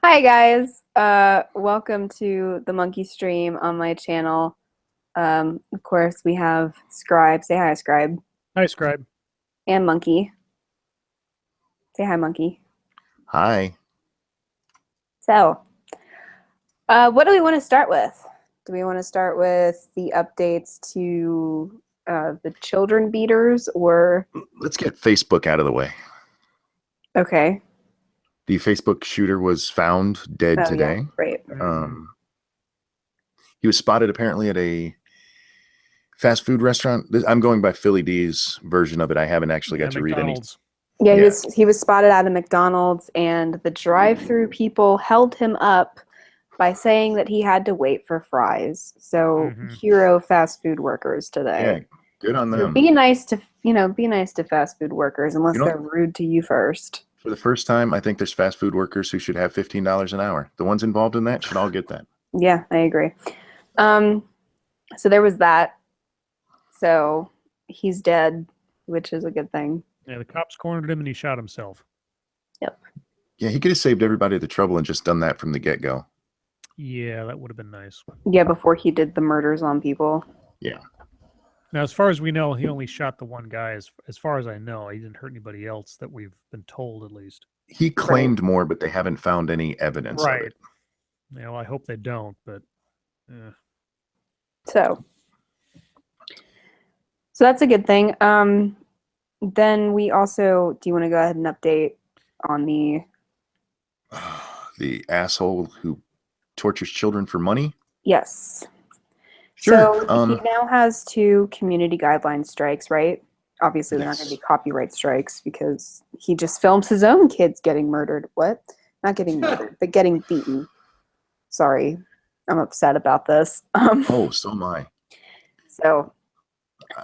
Hi guys. Welcome to the Monkey Stream on my channel. Of course we have Scribe. Say hi, Scribe. Hi, Scribe. And Monkey. Say hi, Monkey. Hi. So, what do we want to start with? Do we want to start with the updates to the children beaters, or Let's get Facebook out of the way. okay? The Facebook shooter was found dead today. Yeah, right. He was spotted apparently at a fast food restaurant. I'm going by Philly D's version of it. I haven't actually got to read any. Yeah, he was spotted at a McDonald's, and the drive-through people held him up by saying that he had to wait for fries. So hero fast food workers today. Yeah, good on them. So be nice to fast food workers, unless they're rude to you first. For the first time, I think there's fast food workers who should have $15 an hour. The ones involved in that should all get that. Yeah, I agree. So there was that. So he's dead, which is a good thing. Yeah, the cops cornered him and he shot himself. Yep. Yeah, he could have saved everybody the trouble and just done that from the get-go. Yeah, that would have been nice. Yeah, before he did the murders on people. Yeah. Now, as far as we know, he only shot the one guy. As far as I know, he didn't hurt anybody else that we've been told, at least. He claimed more, but they haven't found any evidence of it. You know, I hope they don't, but... So that's a good thing. Then we also, do you want to go ahead and update on the asshole who tortures children for money? Yes. Sure. So he now has 2 community guideline strikes, right? Obviously, they're not going to be copyright strikes because he just films his own kids getting murdered. What? Not getting murdered, but getting beaten. Sorry, I'm upset about this. Oh, so am I. So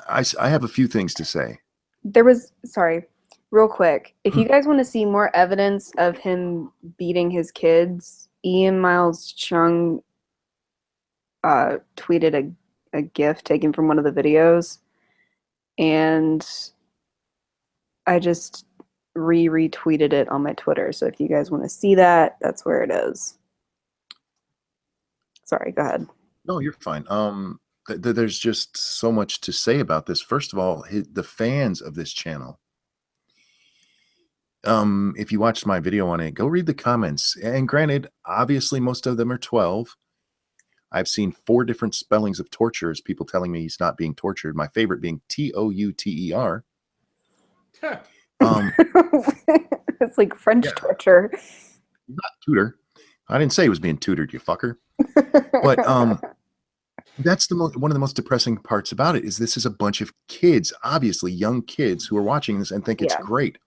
I have a few things to say. Sorry, real quick. If you guys want to see more evidence of him beating his kids, Ian Miles Chung tweeted a GIF taken from one of the videos, and I just retweeted it on my Twitter. So if you guys want to see that, that's where it is. Sorry, go ahead. No, you're fine. There's just so much to say about this. First of all, the fans of this channel. If you watched my video on it, go read the comments. And granted, obviously most of them are 12. I've seen 4 different spellings of torture as people telling me he's not being tortured. My favorite being Touter. It's like French torture. Not tutor. I didn't say he was being tutored, you fucker. But that's one of the most depressing parts about it is this is a bunch of kids, obviously young kids, who are watching this and think it's great.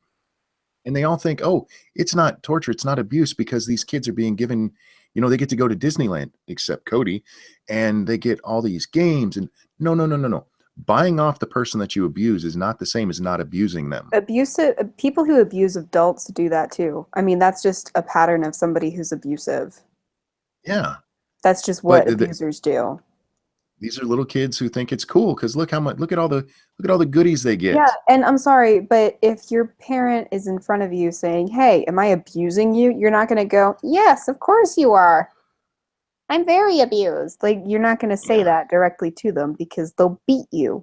And they all think, oh, it's not torture, it's not abuse, because these kids are being given, they get to go to Disneyland, except Cody, and they get all these games. And no. Buying off the person that you abuse is not the same as not abusing them. People who abuse adults do that too. I mean, that's just a pattern of somebody who's abusive. Yeah. That's just what abusers do. These are little kids who think it's cool because look at all the goodies they get. Yeah, and I'm sorry, but if your parent is in front of you saying, "Hey, am I abusing you?" You're not going to go, "Yes, of course you are. I'm very abused." Like, you're not going to say that directly to them because they'll beat you.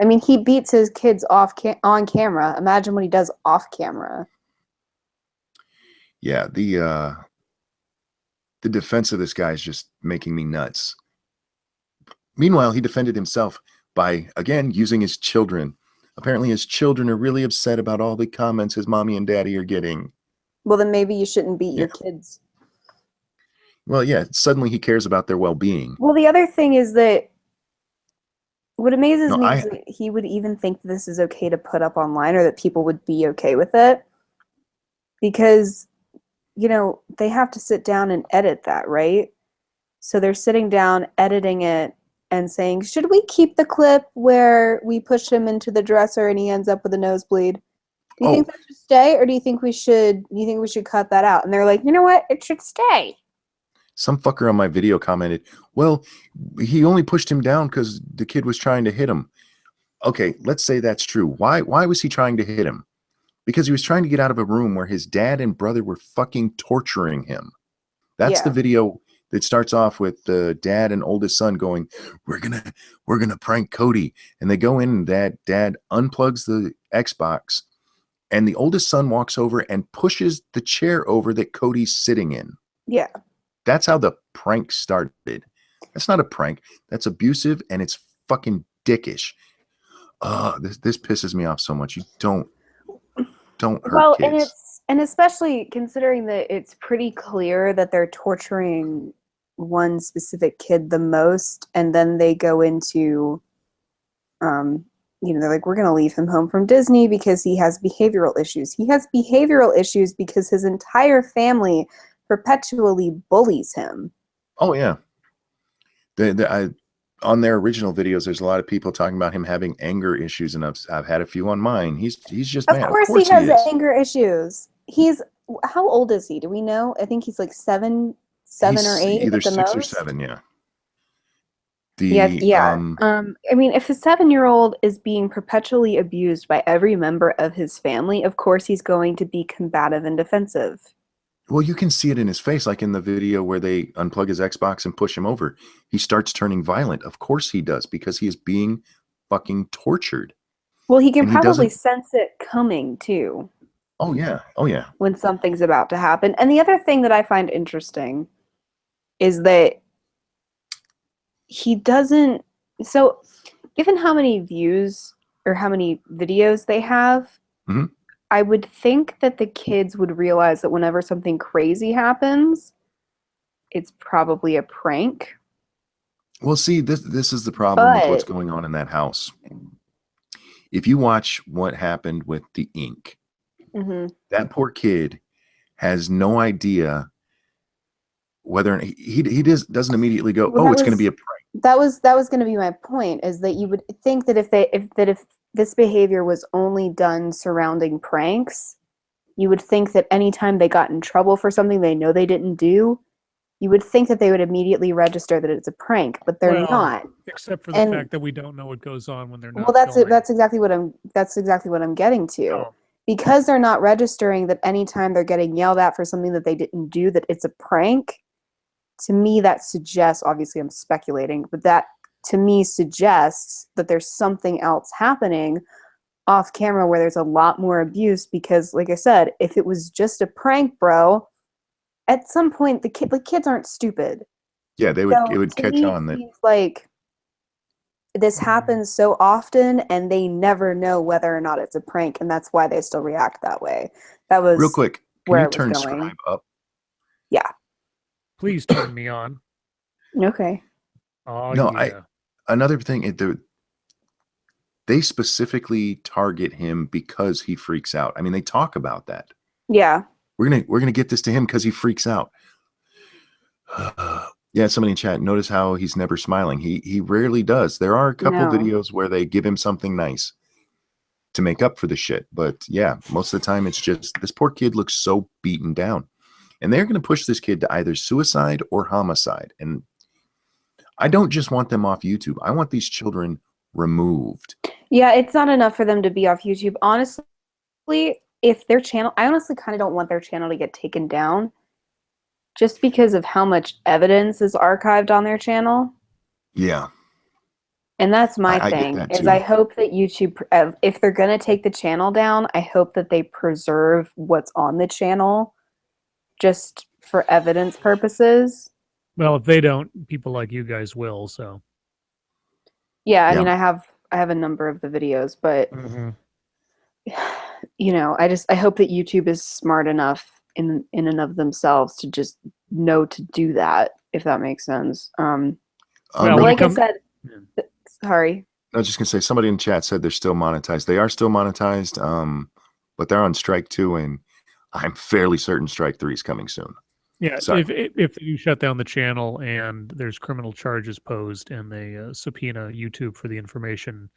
I mean, he beats his kids on camera. Imagine what he does off camera. Yeah, the defense of this guy is just making me nuts. Meanwhile, he defended himself by, again, using his children. Apparently, his children are really upset about all the comments his mommy and daddy are getting. Well, then maybe you shouldn't beat your kids. Well, yeah, suddenly he cares about their well-being. Well, the other thing is that what amazes me is that he would even think this is okay to put up online, or that people would be okay with it. Because, they have to sit down and edit that, right? So they're sitting down, editing it, and saying, should we keep the clip where we push him into the dresser and he ends up with a nosebleed? Do you think that should stay, or do you think we should cut that out? And they're like, you know what? It should stay. Some fucker on my video commented, well, he only pushed him down because the kid was trying to hit him. Okay, let's say that's true. Why was he trying to hit him? because he was trying to get out of a room where his dad and brother were fucking torturing him. That's the video that starts off with the dad and oldest son going, we're gonna prank Cody. And they go in and dad unplugs the Xbox, and the oldest son walks over and pushes the chair over that Cody's sitting in. Yeah. That's how the prank started. That's not a prank. That's abusive, and it's fucking dickish. This pisses me off so much. You don't hurt kids. And especially considering that it's pretty clear that they're torturing one specific kid the most, and then they go into, they're like, we're going to leave him home from Disney because he has behavioral issues. He has behavioral issues because his entire family perpetually bullies him. Oh yeah. On their original videos, there's a lot of people talking about him having anger issues, and I've had a few on mine. He's just mad. Of course he has anger issues. How old is he? Do we know? I think he's like seven or 8. Either at the 6 most. or 7, yeah. I mean, if a 7-year-old is being perpetually abused by every member of his family, of course he's going to be combative and defensive. Well, you can see it in his face, like in the video where they unplug his Xbox and push him over. He starts turning violent. Of course he does, because he is being fucking tortured. Well, he can probably sense it coming too. Oh yeah. Oh yeah. When something's about to happen. And the other thing that I find interesting is that he doesn't, so given how many views or how many videos they have, I would think that the kids would realize that whenever something crazy happens, it's probably a prank. Well, see, this is the problem with what's going on in that house. If you watch what happened with the ink, that poor kid has no idea whether he doesn't immediately go, well, it's going to be a prank. That was going to be my point, is that you would think that if this behavior was only done surrounding pranks, you would think that anytime they got in trouble for something they know they didn't do, you would think that they would immediately register that it's a prank, but they're not. Except for the fact that we don't know what goes on when they're not. Well, that's exactly what I'm getting to. Oh. Because they're not registering that anytime they're getting yelled at for something that they didn't do, that it's a prank. To me, that suggests, obviously I'm speculating, but that to me suggests that there's something else happening off camera where there's a lot more abuse, because like I said, if it was just a prank, bro, at some point the kids aren't stupid. Yeah, it would catch on that. Like this happens so often and they never know whether or not it's a prank, and that's why they still react that way. That was real quick. Can you turn Scribe up? Yeah. Please turn me on. Okay. Oh, no, yeah. Another thing, they specifically target him because he freaks out. I mean, they talk about that. Yeah. We're gonna get this to him because he freaks out. Yeah, somebody in chat, notice how he's never smiling. He rarely does. There are a couple videos where they give him something nice to make up for the shit. But yeah, most of the time it's just, this poor kid looks so beaten down. And they're going to push this kid to either suicide or homicide. And I don't just want them off YouTube. I want these children removed. Yeah, it's not enough for them to be off YouTube. Honestly, if their channel, I honestly kind of don't want their channel to get taken down just because of how much evidence is archived on their channel. Yeah. And that's my thing, is I hope that YouTube, if they're going to take the channel down, I hope that they preserve what's on the channel just for evidence purposes. Well, if they don't, people like you guys will, so. Yeah, I mean, I have a number of the videos, but you know, I hope that YouTube is smart enough in and of themselves to just know to do that, if that makes sense. Well, like I said, sorry. I was just gonna say, somebody in chat said they're still monetized. They are still monetized, but they're on strike 2, and I'm fairly certain strike 3 is coming soon. Yeah, if they do shut down the channel and there's criminal charges posed and they subpoena YouTube for the information,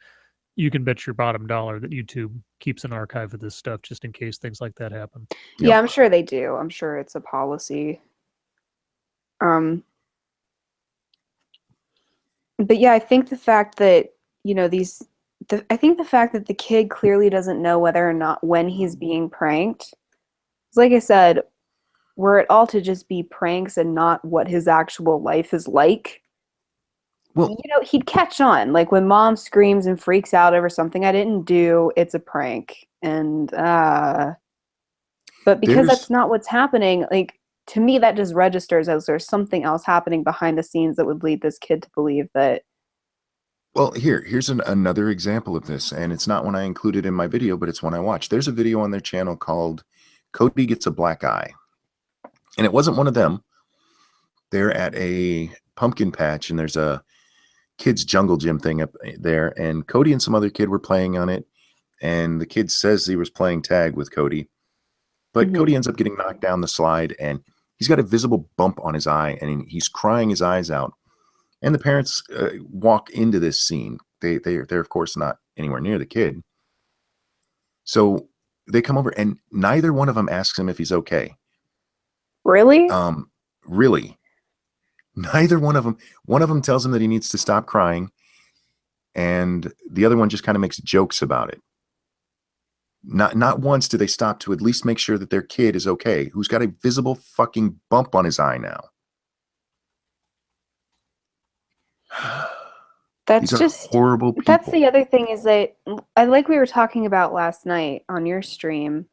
you can bet your bottom dollar that YouTube keeps an archive of this stuff just in case things like that happen. Yeah, I'm sure they do. I'm sure it's a policy. But yeah, I think the fact that, you know, these I think the fact that the kid clearly doesn't know whether or not when he's being pranked. Like I said, were it all to just be pranks and not what his actual life is like, Well, he'd catch on. Like when mom screams and freaks out over something I didn't do, it's a prank. And but because that's not what's happening, like to me that just registers as there's something else happening behind the scenes that would lead this kid to believe that. Well, here's another example of this, and it's not one I included in my video, but it's one I watched. There's a video on their channel called Cody Gets a Black Eye. And it wasn't one of them. They're at a pumpkin patch, and there's a kids jungle gym thing up there, and Cody and some other kid were playing on it, and the kid says he was playing tag with Cody, but Cody ends up getting knocked down the slide, and he's got a visible bump on his eye, and he's crying his eyes out. And the parents walk into this scene. They're of course not anywhere near the kid, so they come over, and neither one of them asks him if he's okay. Really? Really. Neither one of them. One of them tells him that he needs to stop crying, and the other one just kind of makes jokes about it. Not once do they stop to at least make sure that their kid is okay, who's got a visible fucking bump on his eye now. That's just horrible people. That's the other thing is that, like we were talking about last night on your stream,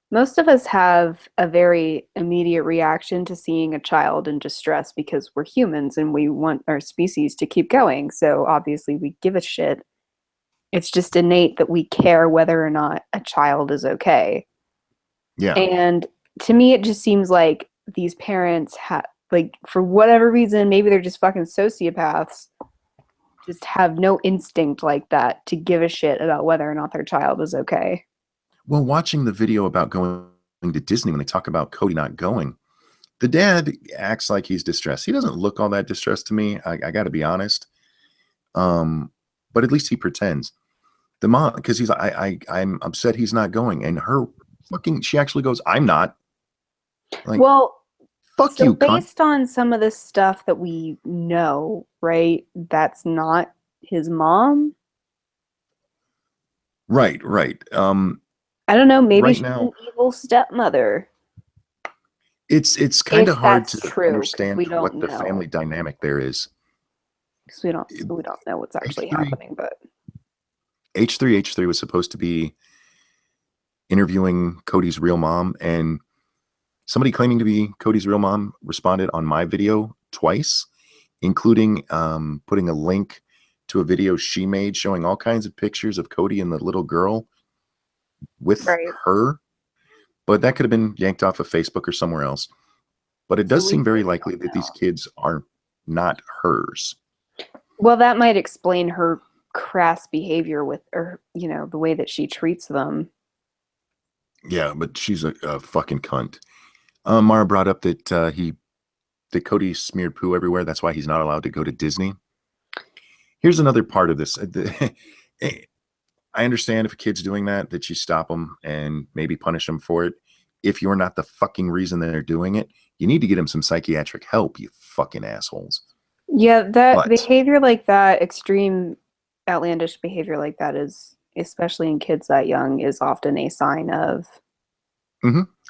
most of us have a very immediate reaction to seeing a child in distress because we're humans and we want our species to keep going. So obviously we give a shit. It's just innate that we care whether or not a child is okay. Yeah. And to me, it just seems like these parents have, like, for whatever reason, maybe they're just fucking sociopaths, just have no instinct like that to give a shit about whether or not their child is okay. Well, watching the video about going to Disney, when they talk about Cody not going, the dad acts like he's distressed. He doesn't look all that distressed to me. I got to be honest. But at least he pretends. The mom, because he's I'm upset he's not going, and her fucking, she actually goes, I'm not. Like, well, fuck so you, based on some of the stuff that we know, right? That's not his mom. Right. I don't know. Maybe right she's now, an evil stepmother. It's kind of hard to understand what the know. family dynamic there is. Because we don't know what's actually happening. But H3 was supposed to be interviewing Cody's real mom, and somebody claiming to be Cody's real mom responded on my video twice, including putting a link to a video she made showing all kinds of pictures of Cody and the little girl with her. But that could have been yanked off of Facebook or somewhere else. But it does seem very likely that these kids are not hers. Well, that might explain her crass behavior with, or the way that she treats them. Yeah, but she's a fucking cunt. Mara brought up that that Cody smeared poo everywhere. That's why he's not allowed to go to Disney. Here's another part of this. I understand if a kid's doing that you stop them and maybe punish them for it. If you're not the fucking reason they're doing it, you need to get them some psychiatric help, you fucking assholes. Yeah, behavior like that, extreme, outlandish behavior like that is, especially in kids that young, is often a sign of...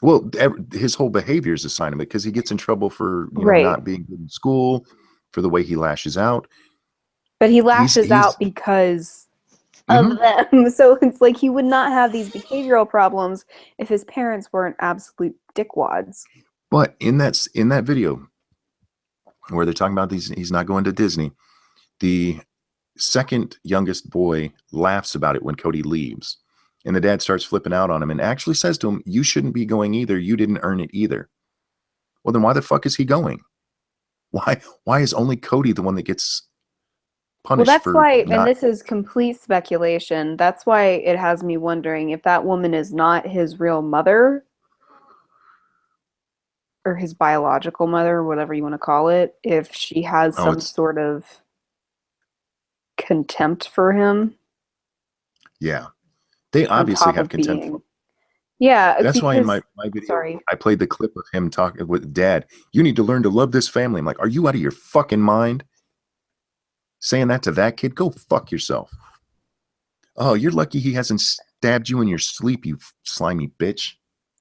Well, his whole behavior is a sign of it, because he gets in trouble for not being good in school, for the way he lashes out. But he lashes out because of them. So it's like he would not have these behavioral problems if his parents weren't absolute dickwads. But in that video where they're talking about he's not going to Disney, the second youngest boy laughs about it when Cody leaves. And the dad starts flipping out on him and actually says to him, you shouldn't be going either. You didn't earn it either. Well, then why the fuck is he going? Why is only Cody the one that gets punished? Well, that's why, and this is complete speculation, that's why it has me wondering if that woman is not his real mother, or his biological mother, whatever you want to call it, if she has some sort of contempt for him. Yeah. They obviously have contempt for him. Yeah. That's why in my video, I played the clip of him talking with Dad. You need to learn to love this family. I'm like, are you out of your fucking mind? Saying that to that kid? Go fuck yourself. Oh, you're lucky he hasn't stabbed you in your sleep, you slimy bitch.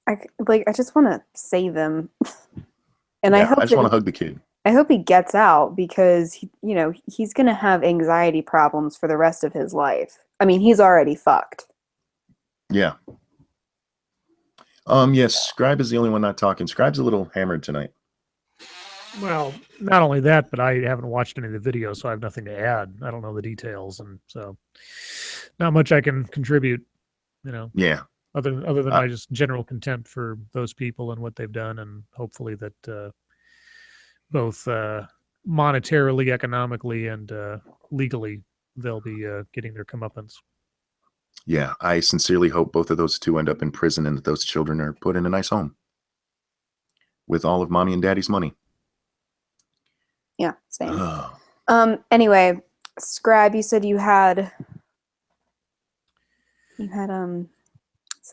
I just want to save him, and Yeah, I just want to hug the kid. I hope he gets out because he's gonna have anxiety problems for the rest of his life. I mean, he's already fucked. Yeah. Yes, Scribe is the only one not talking. Scribe's a little hammered tonight. Well, not only that, but I haven't watched any of the videos, so I have nothing to add. I don't know the details, and so not much I can contribute. Yeah. Other than my just general contempt for those people and what they've done, and hopefully that both monetarily, economically, and legally they'll be getting their comeuppance. Yeah, I sincerely hope both of those two end up in prison and that those children are put in a nice home with all of mommy and daddy's money. Yeah, same. Anyway, Scribe, you said you had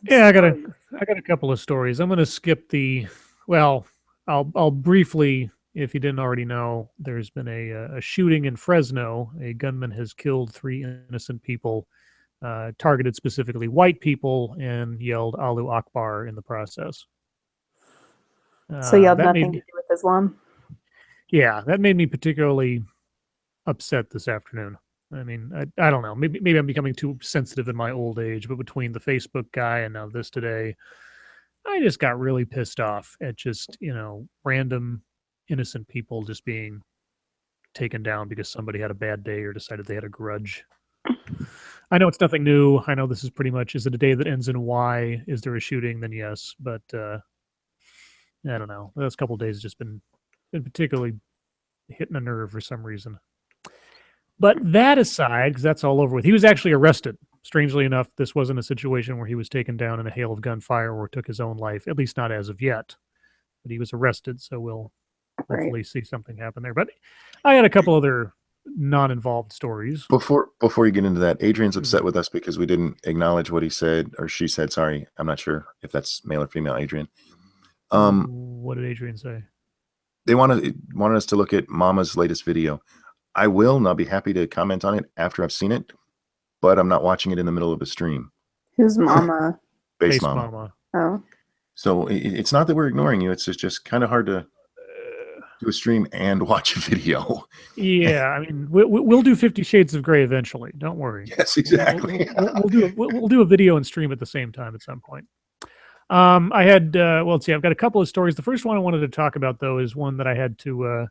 yeah, I got a couple of stories. I'm going to skip I'll briefly, if you didn't already know, there's been a shooting in Fresno. A gunman has killed 3 innocent people, targeted specifically white people, and yelled Allahu Akbar in the process. So you had nothing to do with Islam? Yeah, that made me particularly upset this afternoon. I mean, I don't know. Maybe I'm becoming too sensitive in my old age, but between the Facebook guy and now this today, I just got really pissed off at just, random innocent people just being taken down because somebody had a bad day or decided they had a grudge. I know it's nothing new. I know this is pretty much, is it a day that ends in Y? Is there a shooting? Then yes. But I don't know. The last couple of days has just been particularly hitting a nerve for some reason. But that aside, because that's all over with, he was actually arrested. Strangely enough, this wasn't a situation where he was taken down in a hail of gunfire or took his own life, at least not as of yet. But he was arrested, so we'll hopefully see something happen there. But I had a couple other non-involved stories. Before you get into that, Adrian's upset with us because we didn't acknowledge what he said, or she said, sorry. I'm not sure if that's male or female, Adrian. What did Adrian say? They wanted us to look at Mama's latest video. I will, and I'll be happy to comment on it after I've seen it, but I'm not watching it in the middle of a stream. Who's Mama? Base Mama. Oh. So it's not that we're ignoring you. It's just kind of hard to do a stream and watch a video. Yeah, I mean, we'll do 50 Shades of Grey eventually. Don't worry. Yes, exactly. We'll do a video and stream at the same time at some point. I had, let's see, I've got a couple of stories. The first one I wanted to talk about, though, is one that I had to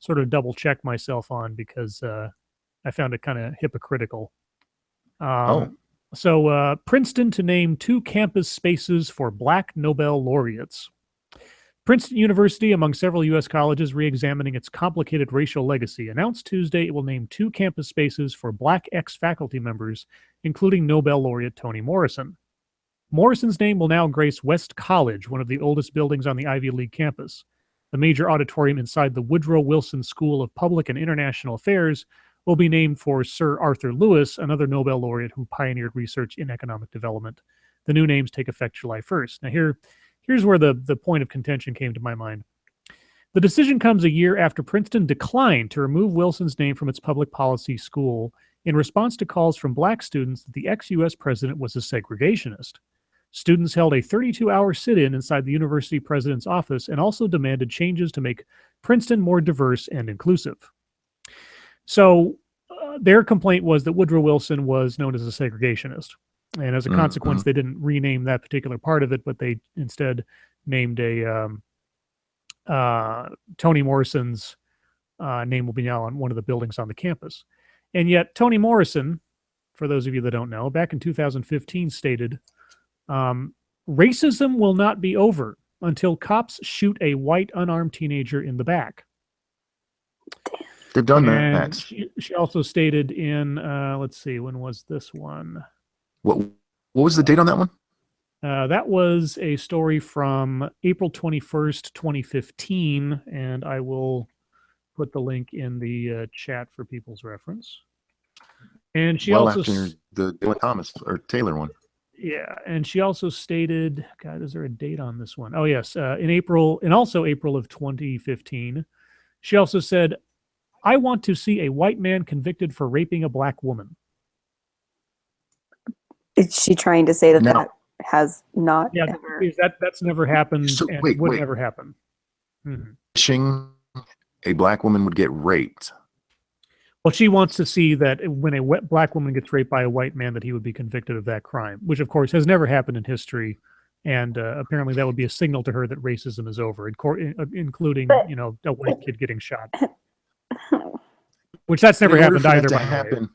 sort of double check myself on because I found it kind of hypocritical. So Princeton to name 2 campus spaces for Black Nobel laureates. Princeton University, among several U.S. colleges re-examining its complicated racial legacy, announced Tuesday it will name 2 campus spaces for Black ex-faculty members, including Nobel laureate Toni Morrison. Morrison's name will now grace West College, one of the oldest buildings on the Ivy League campus. The major auditorium inside the Woodrow Wilson School of Public and International Affairs will be named for Sir Arthur Lewis, another Nobel laureate who pioneered research in economic development. The new names take effect July 1st. Now here's where the point of contention came to my mind. The decision comes a year after Princeton declined to remove Wilson's name from its public policy school in response to calls from Black students that the ex-U.S. president was a segregationist. Students held a 32-hour sit-in inside the university president's office and also demanded changes to make Princeton more diverse and inclusive. So their complaint was that Woodrow Wilson was known as a segregationist. And as a consequence, they didn't rename that particular part of it, but they instead named a Toni Morrison's name will be now on one of the buildings on the campus. And yet Toni Morrison, for those of you that don't know, back in 2015 stated, racism will not be over until cops shoot a white unarmed teenager in the back. They've done that. She also stated in, let's see, when was this one? What was the date on that one? That was a story from April 21st, 2015, and I will put the link in the chat for people's reference. And she also after the Dylan Thomas or Taylor one. Yeah, and she also stated, God, is there a date on this one? Oh yes, in April of 2015, she also said, "I want to see a white man convicted for raping a Black woman." Is she trying to say that Now- that has not Yeah, ever? that's never happened So, and wait, would wait. never happen. Mhm. Wishing a black woman would get raped. Well, she wants to see that when a black woman gets raped by a white man, that he would be convicted of that crime, which of course has never happened in history. And apparently that would be a signal to her that racism is over, including, But- a white kid getting shot, which that's never in order happened for that either, to by the way. happen,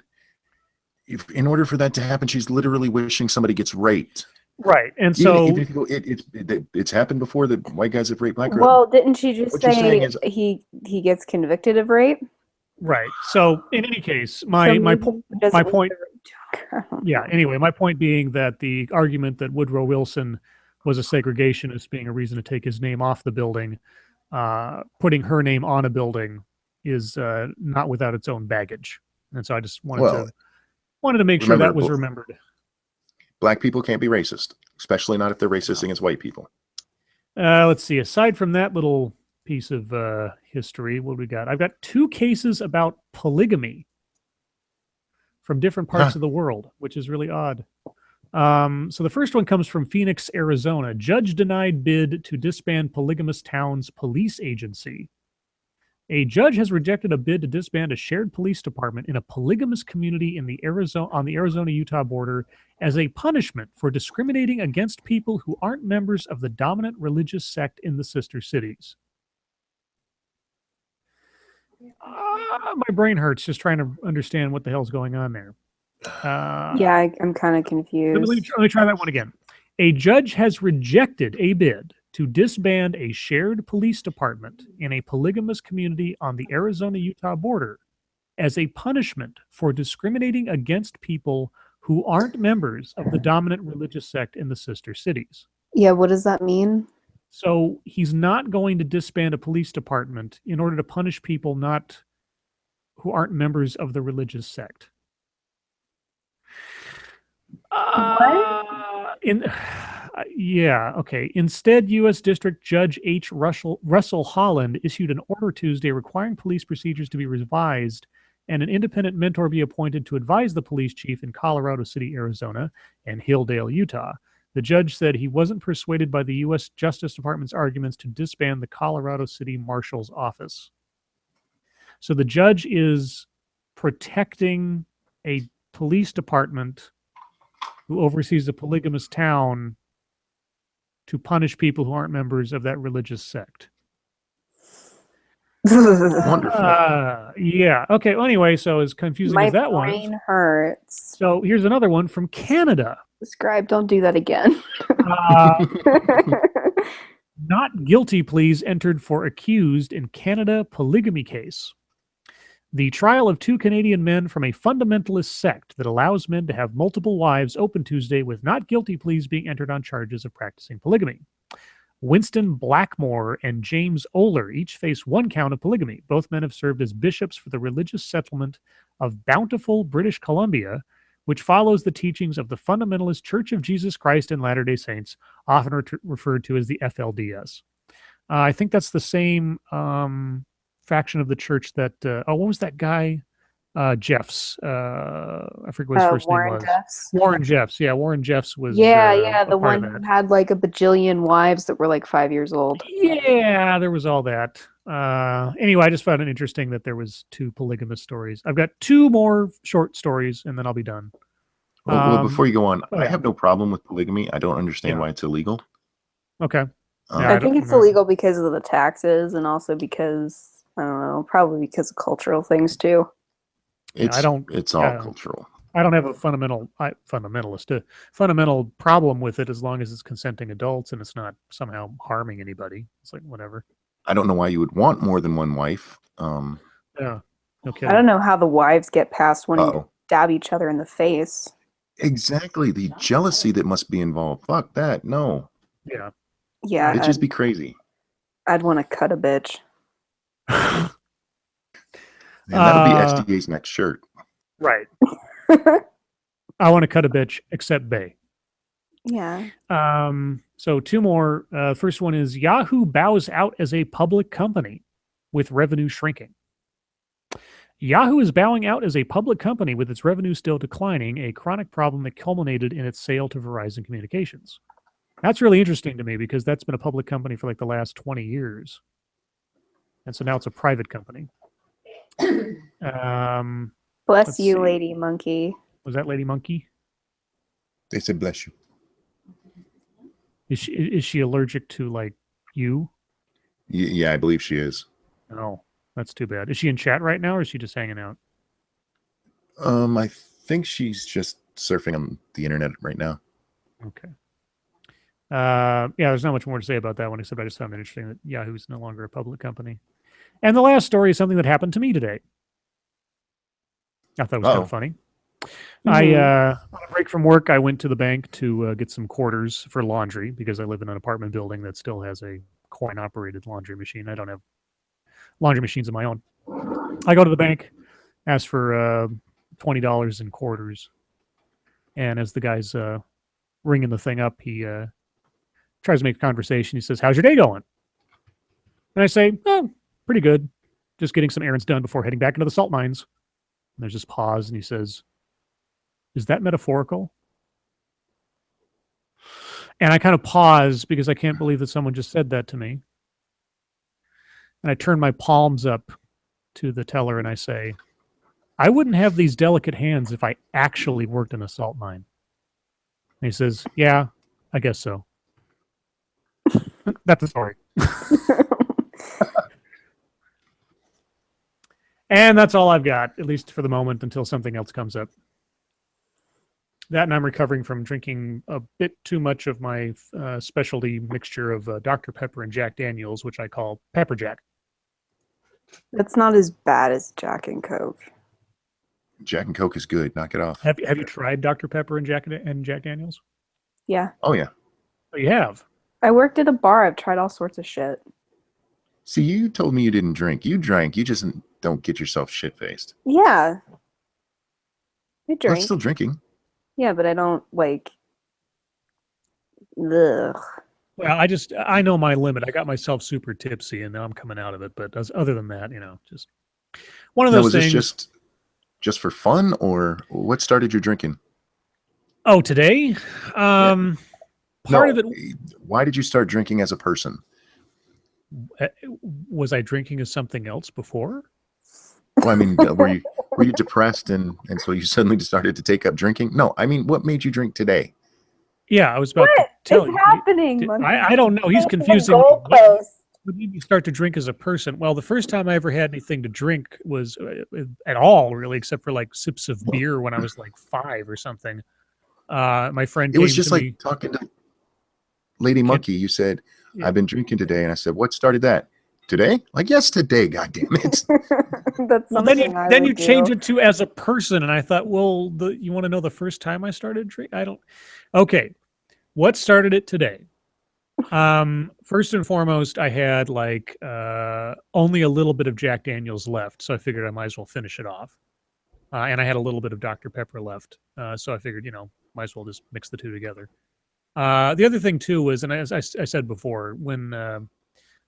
in order for that to happen, she's literally wishing somebody gets raped. Right. And so, Even if you go, it's happened before that white guys have raped black girls. Well, didn't she just What you're saying say is- he gets convicted of rape? right. So in any case, So my maybe point, he doesn't my need point, the rape joke. yeah. Anyway, my point being that the argument that Woodrow Wilson was a segregationist being a reason to take his name off the building, putting her name on a building is not without its own baggage. And so I just wanted to make sure remember, that was remembered. Black people can't be racist, especially not if they're racist against white people. Let's see. Aside from that little piece of history, what do we got? I've got 2 cases about polygamy from different parts of the world, which is really odd. So the first one comes from Phoenix, Arizona. Judge denied bid to disband polygamous town's police agency. A judge has rejected a bid to disband a shared police department in a polygamous community on the Arizona-Utah border as a punishment for discriminating against people who aren't members of the dominant religious sect in the sister cities. My brain hurts just trying to understand what the hell's going on there. Yeah, I'm kind of confused. Let me try that one again. A judge has rejected a bid to disband a shared police department in a polygamous community on the Arizona-Utah border as a punishment for discriminating against people who aren't members of the dominant religious sect in the sister cities. Yeah, what does that mean? So he's not going to disband a police department in order to punish people who aren't members of the religious sect. Yeah, okay. Instead, U.S. District Judge H. Russell Holland issued an order Tuesday requiring police procedures to be revised and an independent mentor be appointed to advise the police chief in Colorado City, Arizona, and Hilldale, Utah. The judge said he wasn't persuaded by the U.S. Justice Department's arguments to disband the Colorado City Marshal's office. So the judge is protecting a police department who oversees a polygamous town to punish people who aren't members of that religious sect. Wonderful. Yeah. Okay. Well, anyway, so as confusing My as that one. brain hurts. So here's another one from Canada. Scribe, don't do that again. Not guilty pleas entered for accused in Canada polygamy case. The trial of 2 Canadian men from a fundamentalist sect that allows men to have multiple wives opened Tuesday with not guilty pleas being entered on charges of practicing polygamy. Winston Blackmore and James Oler each face 1 count of polygamy. Both men have served as bishops for the religious settlement of Bountiful, British Columbia, which follows the teachings of the fundamentalist Church of Jesus Christ and Latter-day Saints, often referred to as the FLDS. I think that's the same faction of the church that what was that guy Jeffs, I forget what his first name was. Jeffs. Warren Jeffs. Yeah, Warren Jeffs was the one who had like a bajillion wives that were like 5 years old. Yeah, there was all that. Anyway, I just found it interesting that there was 2 polygamous stories. I've got 2 more short stories and then I'll be done. Well, before you go on, yeah. I have no problem with polygamy. I don't understand why it's illegal. Okay. I think it's illegal because of the taxes and also because I don't know, probably because of cultural things too. It's all cultural. I don't have a fundamental problem with it as long as it's consenting adults and it's not somehow harming anybody. It's like whatever. I don't know why you would want more than one wife. Yeah. Okay. I don't know how the wives get past wanting to stab each other in the face. Exactly. The jealousy that must be involved. Fuck that. No. Yeah. Yeah. It'd just be crazy. I'd want to cut a bitch. And that'll be SDA's next shirt. Right. I want to cut a bitch except Bay. Yeah. So 2 more. First one is Yahoo bows out as a public company with revenue shrinking. Yahoo is bowing out as a public company with its revenue still declining, a chronic problem that culminated in its sale to Verizon Communications. That's really interesting to me because that's been a public company for like the last 20 years. And so now it's a private company. Bless you, Lady Monkey. Was that Lady Monkey? They said bless you. Is she allergic to like you? Yeah, I believe she is. Oh, that's too bad. Is she in chat right now or is she just hanging out? I think she's just surfing on the internet right now. Okay. Yeah, there's not much more to say about that one, except I just found it interesting that Yahoo's no longer a public company. And the last story is something that happened to me today. I thought it was kind of funny. On a break from work, I went to the bank to get some quarters for laundry because I live in an apartment building that still has a coin-operated laundry machine. I don't have laundry machines of my own. I go to the bank, ask for $20 in quarters, and as the guy's ringing the thing up, he tries to make a conversation. He says, "How's your day going?" And I say, "Oh, pretty good. Just getting some errands done before heading back into the salt mines." And there's this pause, and he says, "Is that metaphorical?" And I kind of pause because I can't believe that someone just said that to me. And I turn my palms up to the teller and I say, "I wouldn't have these delicate hands if I actually worked in a salt mine." And he says, "Yeah, I guess so." That's the story. And that's all I've got, at least for the moment, until something else comes up. That, and I'm recovering from drinking a bit too much of my specialty mixture of Dr. Pepper and Jack Daniels, which I call Pepper Jack. That's not as bad as Jack and Coke. Jack and Coke is good. Knock it off. Have you tried Dr. Pepper and Jack Daniels? Yeah. Oh, yeah. Oh, you have? I worked at a bar. I've tried all sorts of shit. See, you told me you didn't drink. You drank. You just don't get yourself shit-faced. Yeah. I drink. I'm still drinking. Yeah, but I don't, like... Ugh. Well, I know my limit. I got myself super tipsy, and now I'm coming out of it. But other than that, just one of those things. Was this just for fun, or what started your drinking? Oh, today? Part of it. Why did you start drinking as a person? Was I drinking as something else before? Well, I mean, were you depressed and so you suddenly started to take up drinking? No, I mean, what made you drink today? Yeah, I was about to tell you. What's happening? I don't know. He's confusing. What made me start to drink as a person? Well, the first time I ever had anything to drink was at all, really, except for like sips of beer when I was like 5 or something. My friend. It was just like talking to Lady Monkey. You said, "I've been drinking today," and I said, "What started that?" Today? Like, yes, today, God damn it. That's well, then you change it to as a person, and I thought, well, you want to know the first time I started drinking? Okay. What started it today? First and foremost, I had like only a little bit of Jack Daniels left, so I figured I might as well finish it off. And I had a little bit of Dr. Pepper left, so I figured, might as well just mix the two together. The other thing too was, and as I said before,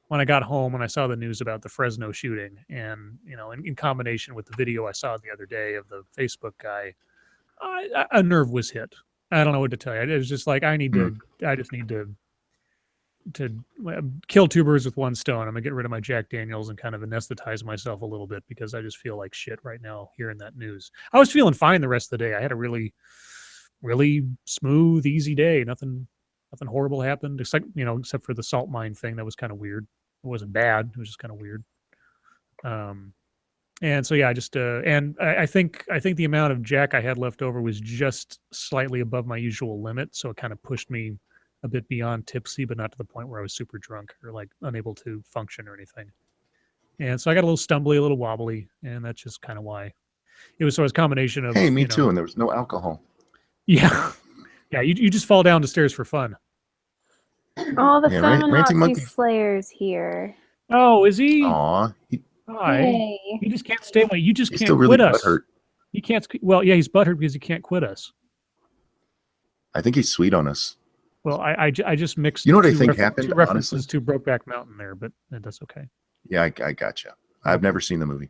when I got home and I saw the news about the Fresno shooting, and in combination with the video I saw the other day of the Facebook guy, a nerve was hit. I don't know what to tell you. It was just like I just need to kill two birds with one stone. I'm gonna get rid of my Jack Daniels and kind of anesthetize myself a little bit because I just feel like shit right now hearing that news. I was feeling fine the rest of the day. I had a really, really smooth, easy day. Nothing horrible happened except for the salt mine thing. That was kind of weird. It wasn't bad. It was just kind of weird. And so yeah, I just and I think the amount of Jack I had left over was just slightly above my usual limit, so it kind of pushed me a bit beyond tipsy, but not to the point where I was super drunk or like unable to function or anything. And so I got a little stumbly, a little wobbly, and that's just kind of why. It was a combination of me too, and there was no alcohol. Yeah, yeah, you just fall down the stairs for fun. Oh, the Feminazi Slayer's here. Oh, is he? Aw. Hi. Hey. He just can't stay away. You just can't still quit really us. Butthurt. He can't. Well, yeah, he's butthurt because he can't quit us. I think he's sweet on us. Well, I just mixed. You know what I think happened? Two references to Brokeback Mountain there, but that's okay. Yeah, I gotcha. I've never seen the movie.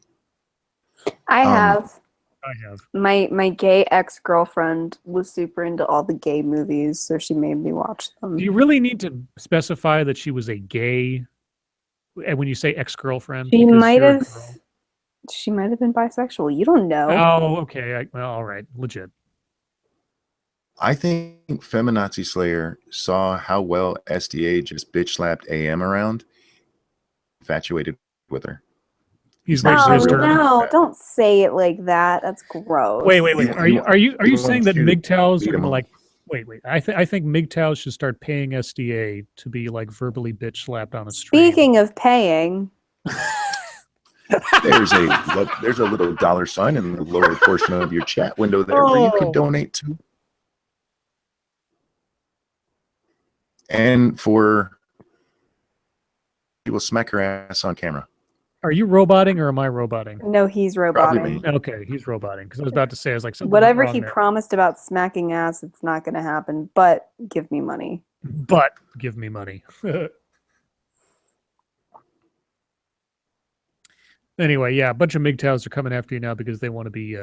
I have. I have. My gay ex-girlfriend was super into all the gay movies, so she made me watch them. Do you really need to specify that she was a gay? And when you say ex-girlfriend, She because might you're a have. girl. She might have been bisexual. You don't know. Oh, okay. Well, all right. Legit. I think Feminazi Slayer saw how well SDA just bitch slapped AM around, infatuated with her. He's never Oh seen a real no! man. Don't say it like that. That's gross. Wait. He Are you wants saying that you to MGTOWs beat are him gonna up. like? Wait. I think MGTOWs should start paying SDA to be like verbally bitch slapped on a stream. Speaking of paying, There's a little dollar sign in the lower portion of your chat window there where you could donate to. And for you will smack her ass on camera. Are you roboting or am I roboting? no, he's Probably roboting. me. Okay, he's roboting because I was about to say I was like something Whatever wrong he there. promised about smacking ass, it's not going to happen. But give me money. But give me money. Anyway, yeah, a bunch of MGTOWs are coming after you now because they want to be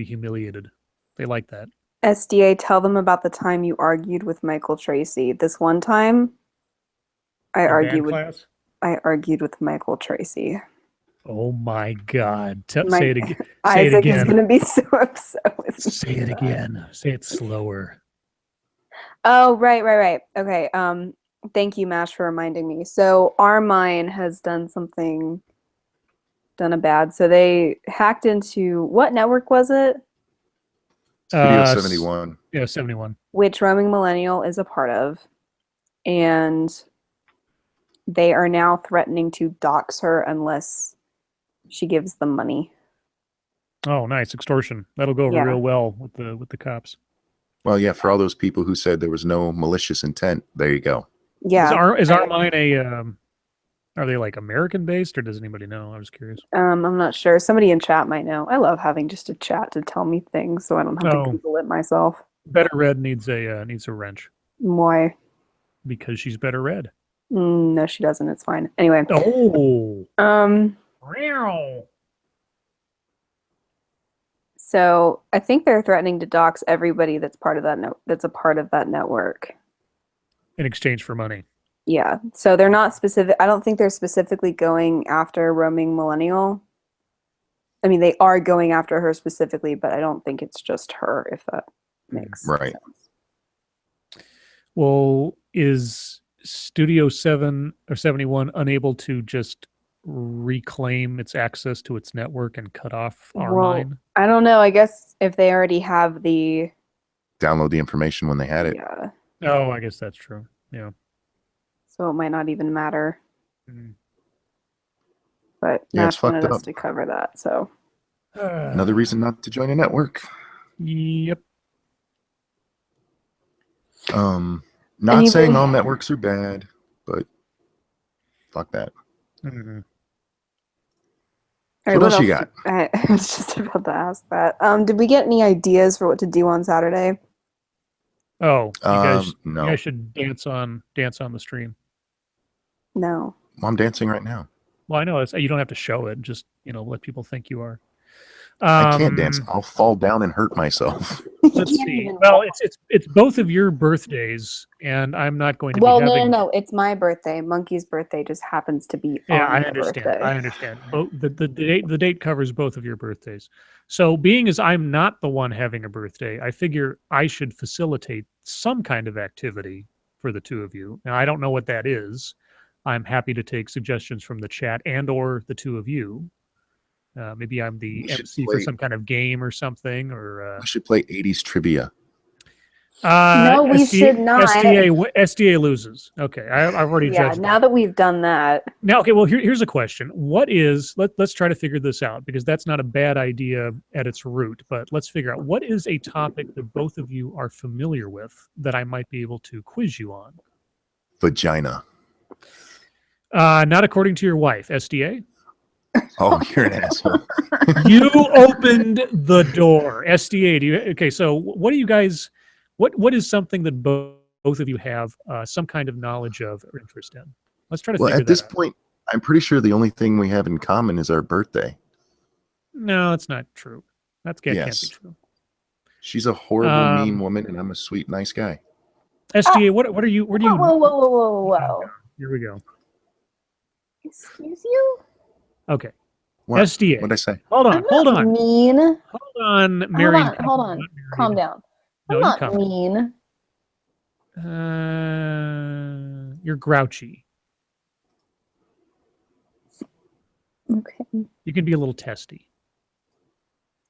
humiliated. They like that. SDA, tell them about the time you argued with Michael Tracy. This one time, I argued with Michael Tracy. Oh my God! Say it again. Say Isaac it is again. going to be so upset with me. Say it again. Say it slower. Oh, right. Okay. Thank you, Mash, for reminding me. So Armine has done a bad. So they hacked into what network was it? Studio 71. Yeah, 71. Which Roaming Millennial is a part of, and they are now threatening to dox her unless she gives them money. Oh, nice extortion. That'll go over Yeah. real well with the cops. Well, yeah, for all those people who said there was no malicious intent, there you go. Yeah. Is Armine a are they like American based or does anybody know? I was curious. I'm not sure. Somebody in chat might know. I love having just a chat to tell me things so I don't have to Google it myself. Better Red needs a wrench. Why? Because she's Better Red. No, she doesn't. It's fine. Anyway. Oh. So I think they're threatening to dox everybody that's part of that that's a part of that network. In exchange for money. Yeah. So they're not specific. I don't think they're specifically going after Roaming Millennial. I mean, they are going after her specifically, but I don't think it's just her, if that makes sense. Well, is Studio 7 or 71 unable to just reclaim its access to its network and cut off Armine? I don't know. I guess if they already have the download the information when they had it. Yeah. Oh, I guess that's true. Yeah. So it might not even matter. Mm. But Yeah, Nash wanted us to cover that. So another reason not to join a network. Yep. Not saying all networks are bad, but fuck that. Mm-hmm. Right, what else you got? I was just about to ask that. Did we get any ideas for what to do on Saturday? Oh, no. You guys should dance on the stream. No. Well, I'm dancing right now. Well, I know you don't have to show it. Just let people think you are. I can't dance. I'll fall down and hurt myself. Let's see. Well, it's both of your birthdays, and I'm not going to. Well, no. It's my birthday. Monkey's birthday just happens to be on I understand. birthday. I understand. The date covers both of your birthdays. So, being as I'm not the one having a birthday, I figure I should facilitate some kind of activity for the two of you. Now, I don't know what that is. I'm happy to take suggestions from the chat and/or the two of you. Maybe I'm the MC for some kind of game or something, or we should play 80s trivia. No, we should not. SDA loses. Okay, I've already judged. Now that we've done that. Now, okay. Well, here's a question. What is? Let's try to figure this out because that's not a bad idea at its root. But let's figure out what is a topic that both of you are familiar with that I might be able to quiz you on. Vagina. Not according to your wife, SDA. Oh, you're an asshole. You opened the door, SDA. Okay, so what do you guys? What is something that both of you have some kind of knowledge of or interest in? Let's try to figure that out. At this point, I'm pretty sure the only thing we have in common is our birthday. No, that's not true. That can't be Yes. true. She's a horrible, mean woman, and I'm a sweet, nice guy. SDA, what are you? Where do you? Whoa. Here we go. Excuse you? Okay. What? SDA. What'd I say? Hold on. I'm not mean. Hold on, Mary. Hold on. Calm down. No, I'm you not calm. mean. You're grouchy. Okay. You can be a little testy.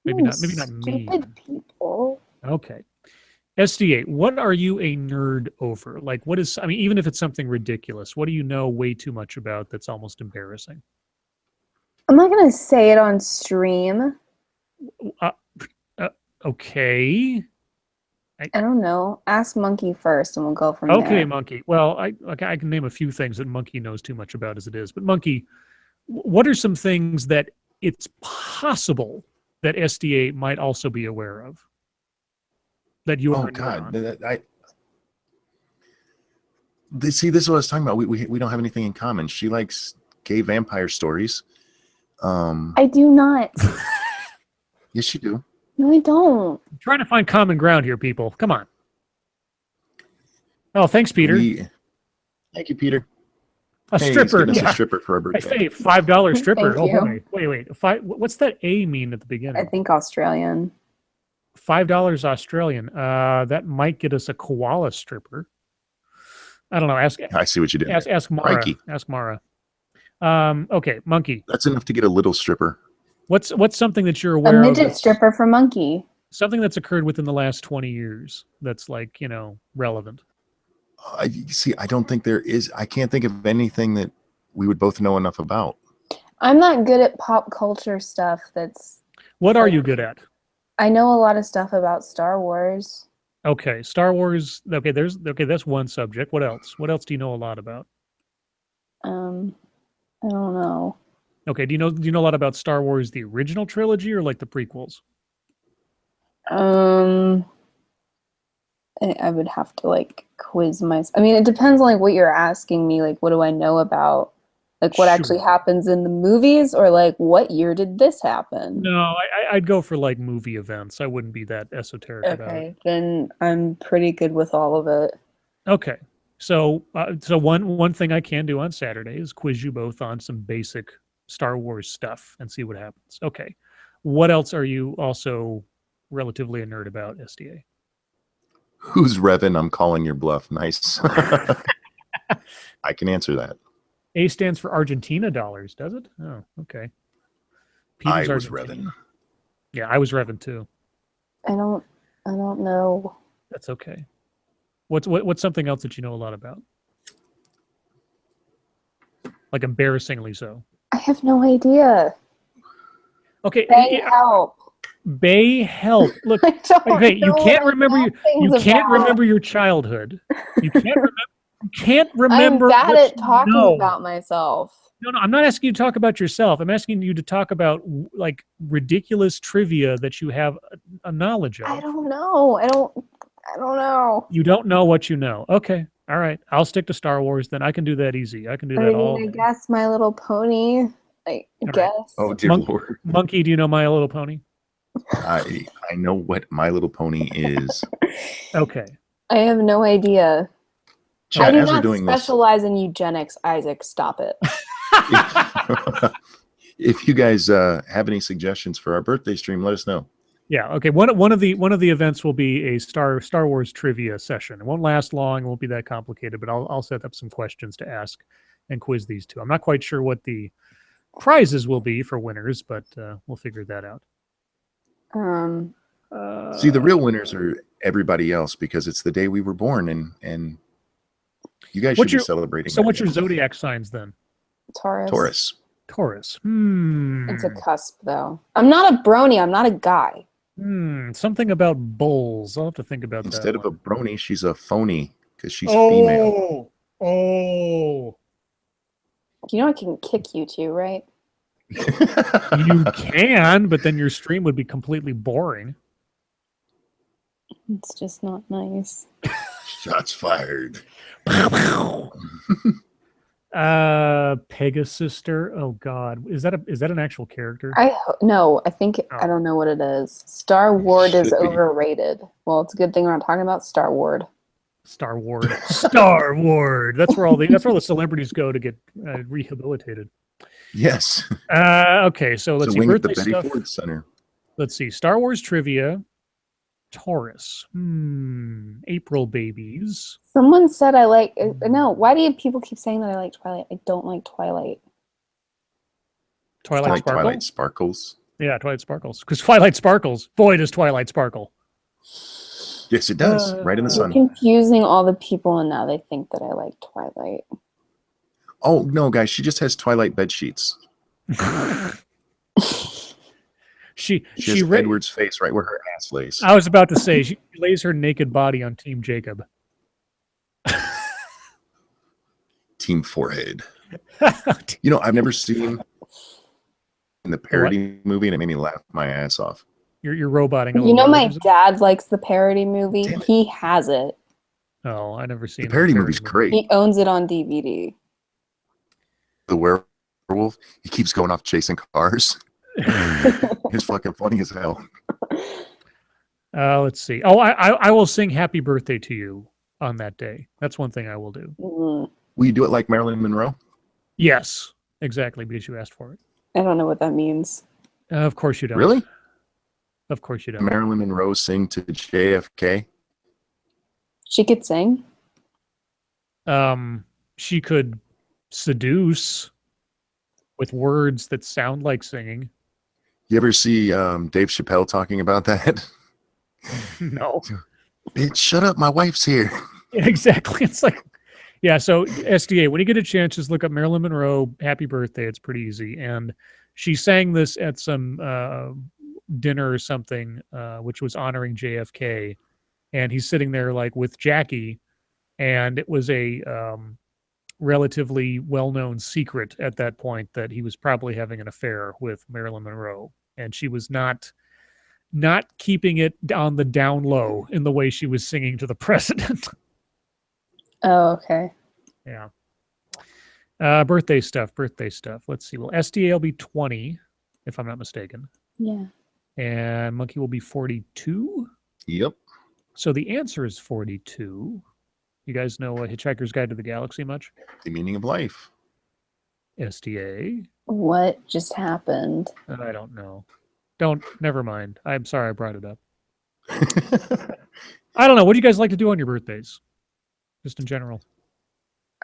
Maybe not mean. Stupid people. Okay. SDA, what are you a nerd over? Like, what is, I mean, even if it's something ridiculous, what do you know way too much about that's almost embarrassing? I'm not going to say it on stream. Okay. I don't know. Ask Monkey first and we'll go from there. Okay, Monkey. Well, I can name a few things that Monkey knows too much about as it is. But Monkey, what are some things that it's possible that SDA might also be aware of? That you are See, this is what I was talking about. We don't have anything in common. She likes gay vampire stories. I do not. Yes, you do. No, I don't. I'm trying to find common ground here, people. Come on. Oh, thanks, Peter. Thank you, Peter. A stripper. He's getting us a stripper for our birthday. Hey, $5 stripper. Thank you. Boy. Wait. What's that A mean at the beginning? I think Australian. $5 Australian. That might get us a koala stripper. I don't know. I see what you did. Ask Mara. Crikey. Ask Mara. Okay, Monkey. That's enough to get a little stripper. What's something that you're aware of? A midget stripper for Monkey. Something that's occurred within the last 20 years that's like, relevant. See, I don't think there is. I can't think of anything that we would both know enough about. I'm not good at pop culture stuff. What are you good at? I know a lot of stuff about Star Wars. Okay, Star Wars. Okay, that's one subject. What else? What else do you know a lot about? I don't know. Okay, do you know a lot about Star Wars, the original trilogy, or like the prequels? I would have to quiz myself. I mean, it depends on what you're asking me. Like, what do I know about? Like, what actually happens in the movies, or like, what year did this happen? No, I'd go for like movie events. I wouldn't be that esoteric about it. Okay, then I'm pretty good with all of it. Okay, so one thing I can do on Saturday is quiz you both on some basic Star Wars stuff and see what happens. Okay, what else are you also relatively a nerd about, SDA? Who's Revan? I'm calling your bluff. Nice. I can answer that. A stands for Argentina dollars, does it? Oh, okay. Peter's I was Revan. Yeah, I was Revan too. I don't know. That's okay. What's something else that you know a lot about? Like embarrassingly so. I have no idea. Okay. Help. Bay help. Look, okay, you can't remember your childhood. You can't remember. I'm bad at talking about myself. No, I'm not asking you to talk about yourself. I'm asking you to talk about like ridiculous trivia that you have a knowledge of. I don't know. I don't know. You don't know what you know. Okay. All right. I'll stick to Star Wars then. I can do that easy. I can do that all. I guess My Little Pony. I guess. Right. Oh dear Lord. Monkey, do you know My Little Pony? I know what My Little Pony is. Okay. I have no idea. Chat, I do not specialize in eugenics, Isaac. Stop it. If you guys have any suggestions for our birthday stream, let us know. Yeah. Okay. One of the events will be a Star Wars trivia session. It won't last long. It won't be that complicated, but I'll set up some questions to ask and quiz these two. I'm not quite sure what the prizes will be for winners, but we'll figure that out. See, the real winners are everybody else because it's the day we were born, and you guys should be celebrating. So, what's your zodiac signs then? Taurus. It's a cusp, though. I'm not a brony. I'm not a guy. Something about bulls. I'll have to think about that. Instead of a brony, she's a phony because she's female. Oh. You know I can kick you too, right? You can, but then your stream would be completely boring. It's just not nice. Shots fired. Pegasister. Oh God, is that an actual character? No, I think Oh. I don't know what it is. Star Ward is Should be. overrated. Well, it's a good thing we're not talking about Star Ward. Star Ward. Star Ward. That's where all the celebrities go to get rehabilitated. Yes. Okay, so let's see. Wing at the Birthday Betty stuff. Ford Center. Let's see. Star Wars trivia. Taurus. April babies. Someone said I like. No, why do people keep saying that I like Twilight? I don't like Twilight. Twilight Like Sparkle? Twilight Sparkles. Yeah, Twilight Sparkles. Because Twilight Sparkles. Boy, does Twilight Sparkle. Yes, it does. Right in the You're sun. confusing all the people, and now they think that I like Twilight. Oh no, guys, she just has Twilight bed sheets. She has Edward's face right where her ass lays. I was about to say she lays her naked body on Team Jacob. Team Forehead. You know, I've never seen in the parody movie, and it made me laugh my ass off. You're roboting. You know, my dad likes the parody movie. He has it. Oh, I never seen the parody movie's great. He owns it on DVD. The werewolf, he keeps going off chasing cars. It's fucking funny as hell. Let's see. Oh, I will sing "Happy Birthday" to you on that day. That's one thing I will do. Mm-hmm. Will you do it like Marilyn Monroe? Yes, exactly, because you asked for it. I don't know what that means. Of course you don't. Really? Of course you don't. Marilyn Monroe sing to JFK? She could sing. She could seduce with words that sound like singing. You ever see Dave Chappelle talking about that? No. Bitch, shut up, my wife's here. Yeah, exactly. It's like, yeah, so SDA, when you get a chance, just look up Marilyn Monroe, Happy Birthday. It's pretty easy. And she sang this at some dinner or something, which was honoring JFK. And he's sitting there like with Jackie. And it was a relatively well-known secret at that point that he was probably having an affair with Marilyn Monroe. And she was not keeping it on the down low in the way she was singing to the president. Oh, okay. Yeah. Birthday stuff. Let's see. Well, SDA will be 20, if I'm not mistaken. Yeah. And Monkey will be 42. Yep. So the answer is 42. You guys know Hitchhiker's Guide to the Galaxy much? The meaning of life. SDA. What just happened? I don't know. Never mind. I'm sorry I brought it up. I don't know. What do you guys like to do on your birthdays? Just in general.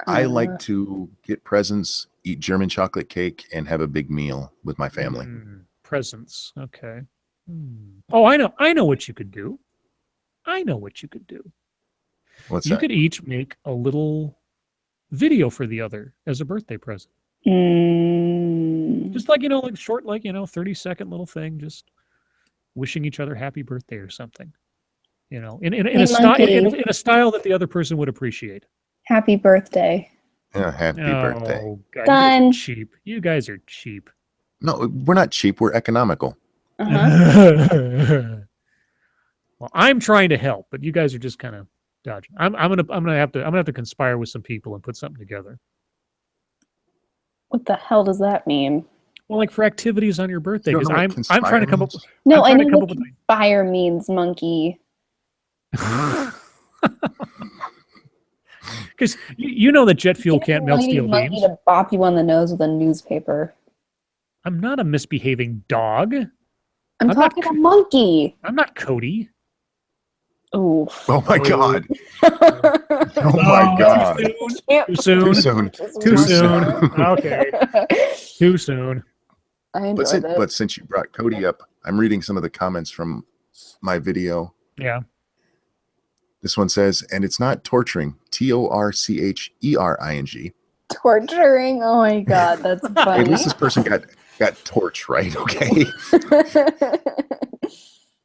I like to get presents, eat German chocolate cake, and have a big meal with my family. Presents. Okay. Oh, I know what you could do. What's you that? could each make a little video for the other as a birthday present. Just like, like short, 30-second little thing, just wishing each other happy birthday or something. In a style that the other person would appreciate. Happy birthday. Yeah, happy birthday. God, Done. You guys are cheap. No, we're not cheap. We're economical. Uh-huh. Well, I'm trying to help, but you guys are just kind of dodging. I'm gonna have to conspire with some people and put something together. What the hell does that mean? Well, like for activities on your birthday, because I'm trying to come up. No, I know what conspire means, monkey. Because you know that jet fuel can't melt steel beams. To bop you on the nose with a newspaper. I'm not a misbehaving dog. I'm talking to monkey. I'm not Cody. Ooh. Oh my God. Oh my God. Too soon. Okay. Too soon. I enjoyed it. But since you brought Cody up, I'm reading some of the comments from my video. Yeah. This one says, and it's not torturing. TORCHERING. Torturing? Oh my God, that's funny. At least this person got torch right, okay?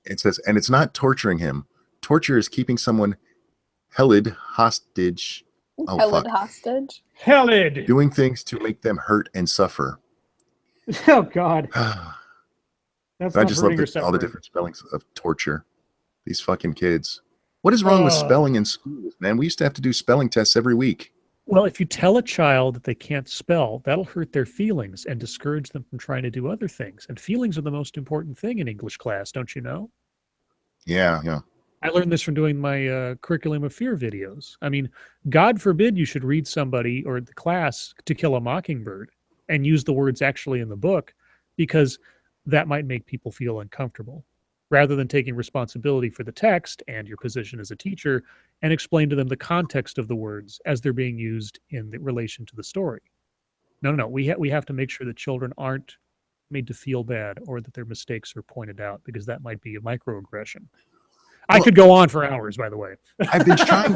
It says, and it's not torturing him. Torture is keeping someone held hostage. Oh, held hostage? Held. Doing things to make them hurt and suffer. Oh, God. That's I just love all the different spellings of torture. These fucking kids. What is wrong with spelling in schools, man? We used to have to do spelling tests every week. Well, if you tell a child that they can't spell, that'll hurt their feelings and discourage them from trying to do other things. And feelings are the most important thing in English class, don't you know? Yeah, yeah. I learned this from doing my curriculum of fear videos. I mean, God forbid you should read somebody or the class To Kill a Mockingbird and use the words actually in the book, because that might make people feel uncomfortable. Rather than taking responsibility for the text and your position as a teacher and explain to them the context of the words as they're being used in the relation to the story. No. We have to make sure that children aren't made to feel bad or that their mistakes are pointed out, because that might be a microaggression. I could go on for hours, by the way. I've been trying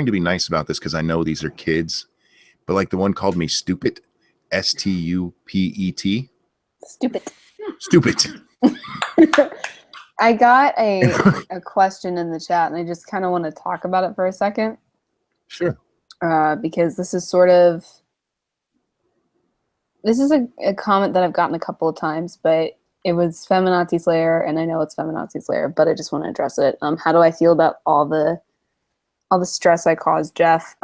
to be nice about this because I know these are kids, but like the one called me stupid, STUPET. Stupid. I got a question in the chat, and I just kind of want to talk about it for a second. Sure. Because this is a comment that I've gotten a couple of times, but it was Feminazi Slayer, and I know it's Feminazi Slayer, but I just want to address it. How do I feel about all the stress I caused Jeff?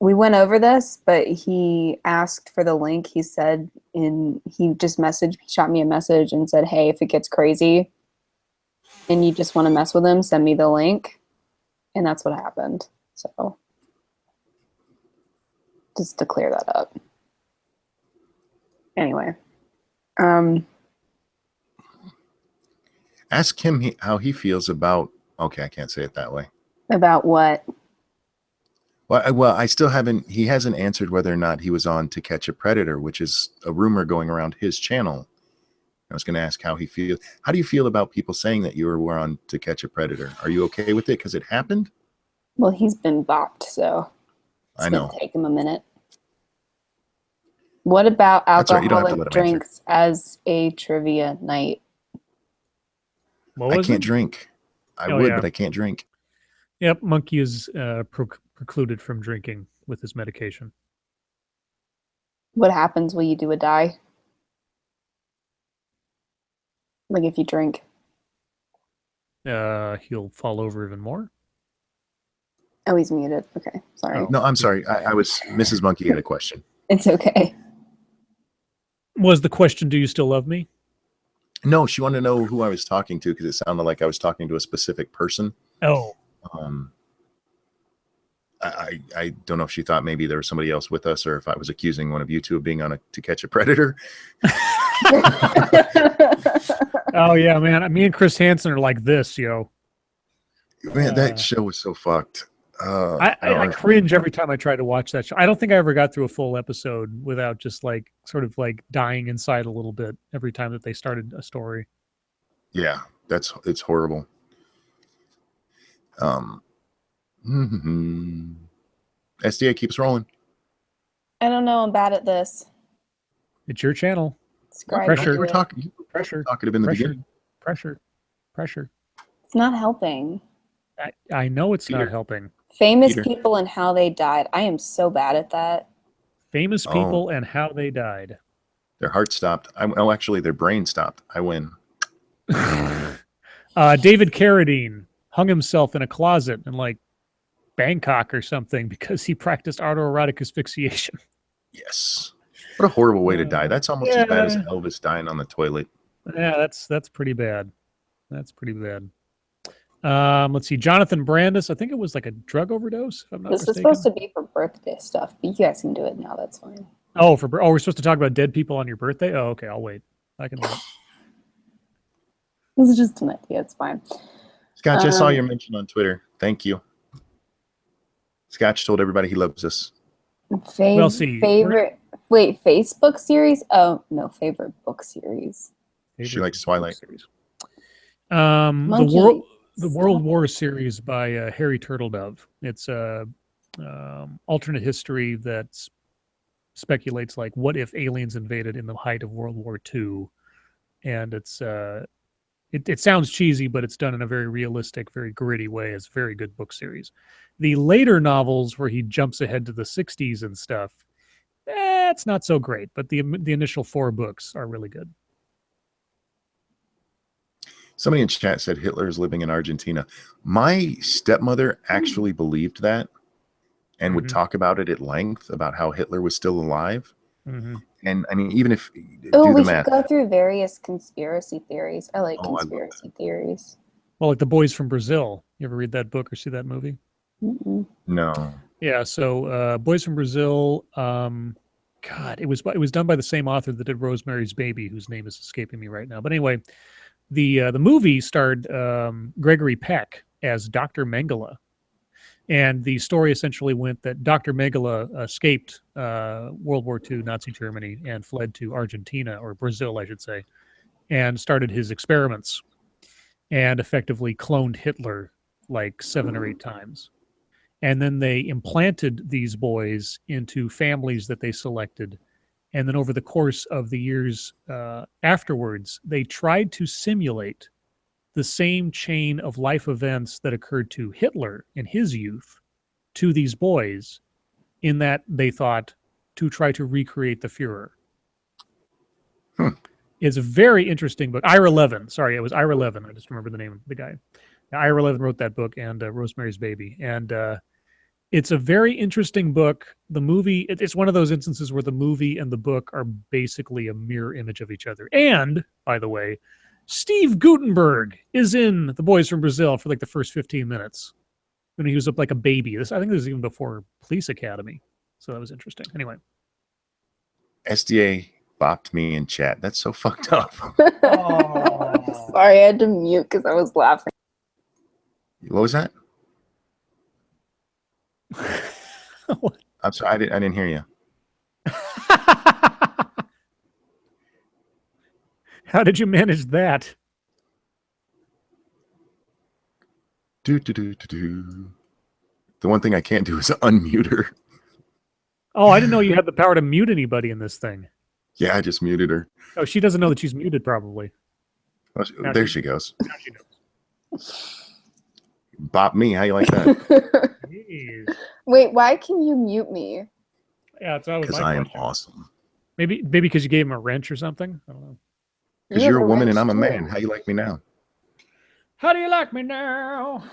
We went over this, but he asked for the link. He said he shot me a message and said, hey, if it gets crazy and you just want to mess with him, send me the link. And that's what happened. So just to clear that up. Anyway. Ask him how he feels about, okay, I can't say it that way. About what? Well, I still haven't, he hasn't answered whether or not he was on To Catch a Predator, which is a rumor going around his channel. I was going to ask how he feels. How do you feel about people saying that you were on To Catch a Predator? Are you okay with it because it happened? Well, he's been bopped, so I know. Take him a minute. What about alcoholic drinks as a trivia night? I can't drink. I would, but I can't drink. Yep, Monkey is precluded from drinking with his medication. What happens? Will you do a die? Like if you drink? He'll fall over even more. Oh, he's muted. Okay, sorry. Oh, no, I'm sorry. I was Mrs. Monkey had a question. It's okay. Was the question, do you still love me? No, she wanted to know who I was talking to because it sounded like I was talking to a specific person. Oh. I don't know if she thought maybe there was somebody else with us or if I was accusing one of you two of being on To Catch a Predator. Oh, yeah, man. Me and Chris Hansen are like this, yo. Man, that show was so fucked. I cringe every time I try to watch that show. I don't think I ever got through a full episode without just like sort of like dying inside a little bit every time that they started a story. Yeah, it's horrible. SDA keeps rolling. I don't know. I'm bad at this. It's your channel. Pressure. We're talking. Pressure. Talkative in the beginning. Pressure. It's not helping. I know it's not helping. Famous people and how they died. I am so bad at that. Famous people and how they died. Their heart stopped. Actually, their brain stopped. I win. David Carradine hung himself in a closet in like Bangkok or something because he practiced autoerotic asphyxiation. Yes. What a horrible way to die. That's almost as bad as Elvis dying on the toilet. Yeah, that's pretty bad. That's pretty bad. Let's see. Jonathan Brandis, I think it was like a drug overdose, if I'm not mistaken. This is supposed to be for birthday stuff, but you guys can do it now. That's fine. Oh, we're supposed to talk about dead people on your birthday? Oh, okay. I'll wait. I can wait. This is just an idea. It's fine. Scotch, I saw your mention on Twitter. Thank you. Scotch told everybody he loves us. Favorite Facebook series? Oh, no, favorite book series. She likes Twilight. The World War series by Harry Turtledove. It's a alternate history that speculates like what if aliens invaded in the height of World War II, and it sounds cheesy, but it's done in a very realistic, very gritty way. It's a very good book series. The later novels where he jumps ahead to the 60s and stuff, it's not so great, but the initial 4 books are really good. Somebody in chat said Hitler is living in Argentina. My stepmother actually believed that. and would talk about it at length about how Hitler was still alive. And I mean, even if we the should math. go through various conspiracy theories. I like conspiracy theories. Well, like The Boys from Brazil. You ever read that book or see that movie? No. Yeah. So, Boys from Brazil. God, it was done by the same author that did Rosemary's Baby, whose name is escaping me right now. But anyway, the movie starred Gregory Peck as Dr. Mengele. And the story essentially went that Dr. Mengele escaped World War II Nazi Germany and fled to Argentina, or Brazil, I should say, and started his experiments and effectively cloned Hitler like 7 or 8 times. And then they implanted these boys into families that they selected. And then over the course of the years afterwards, they tried to simulate the same chain of life events that occurred to Hitler in his youth to these boys, in that they thought to try to recreate the Fuhrer. It's a very interesting book. Ira Levin. Sorry, it was Ira Levin. I just remember the name of the guy. Ira Levin wrote that book, and Rosemary's Baby. And it's a very interesting book. The movie, it's one of those instances where the movie and the book are basically a mirror image of each other. And, by the way, Steve Guttenberg is in The Boys from Brazil for like the first 15 minutes when he was up like a baby. I think this was even before Police Academy. So that was interesting. Anyway. SDA bopped me in chat. That's so fucked up. Sorry, I had to mute because I was laughing. What was that? I'm sorry, I didn't hear you. How did you manage that? The one thing I can't do is unmute her. Oh, I didn't know you had the power to mute anybody in this thing. Yeah, I just muted her. Oh, she doesn't know that she's muted, probably. Oh, there she goes. Now she knows. Bop me. How you like that? Wait, why can you mute me? Yeah, it's always because I am awesome. Maybe because you gave him a wrench or something. I don't know. Because you're a woman and I'm a man. How you like me now? How do you like me now?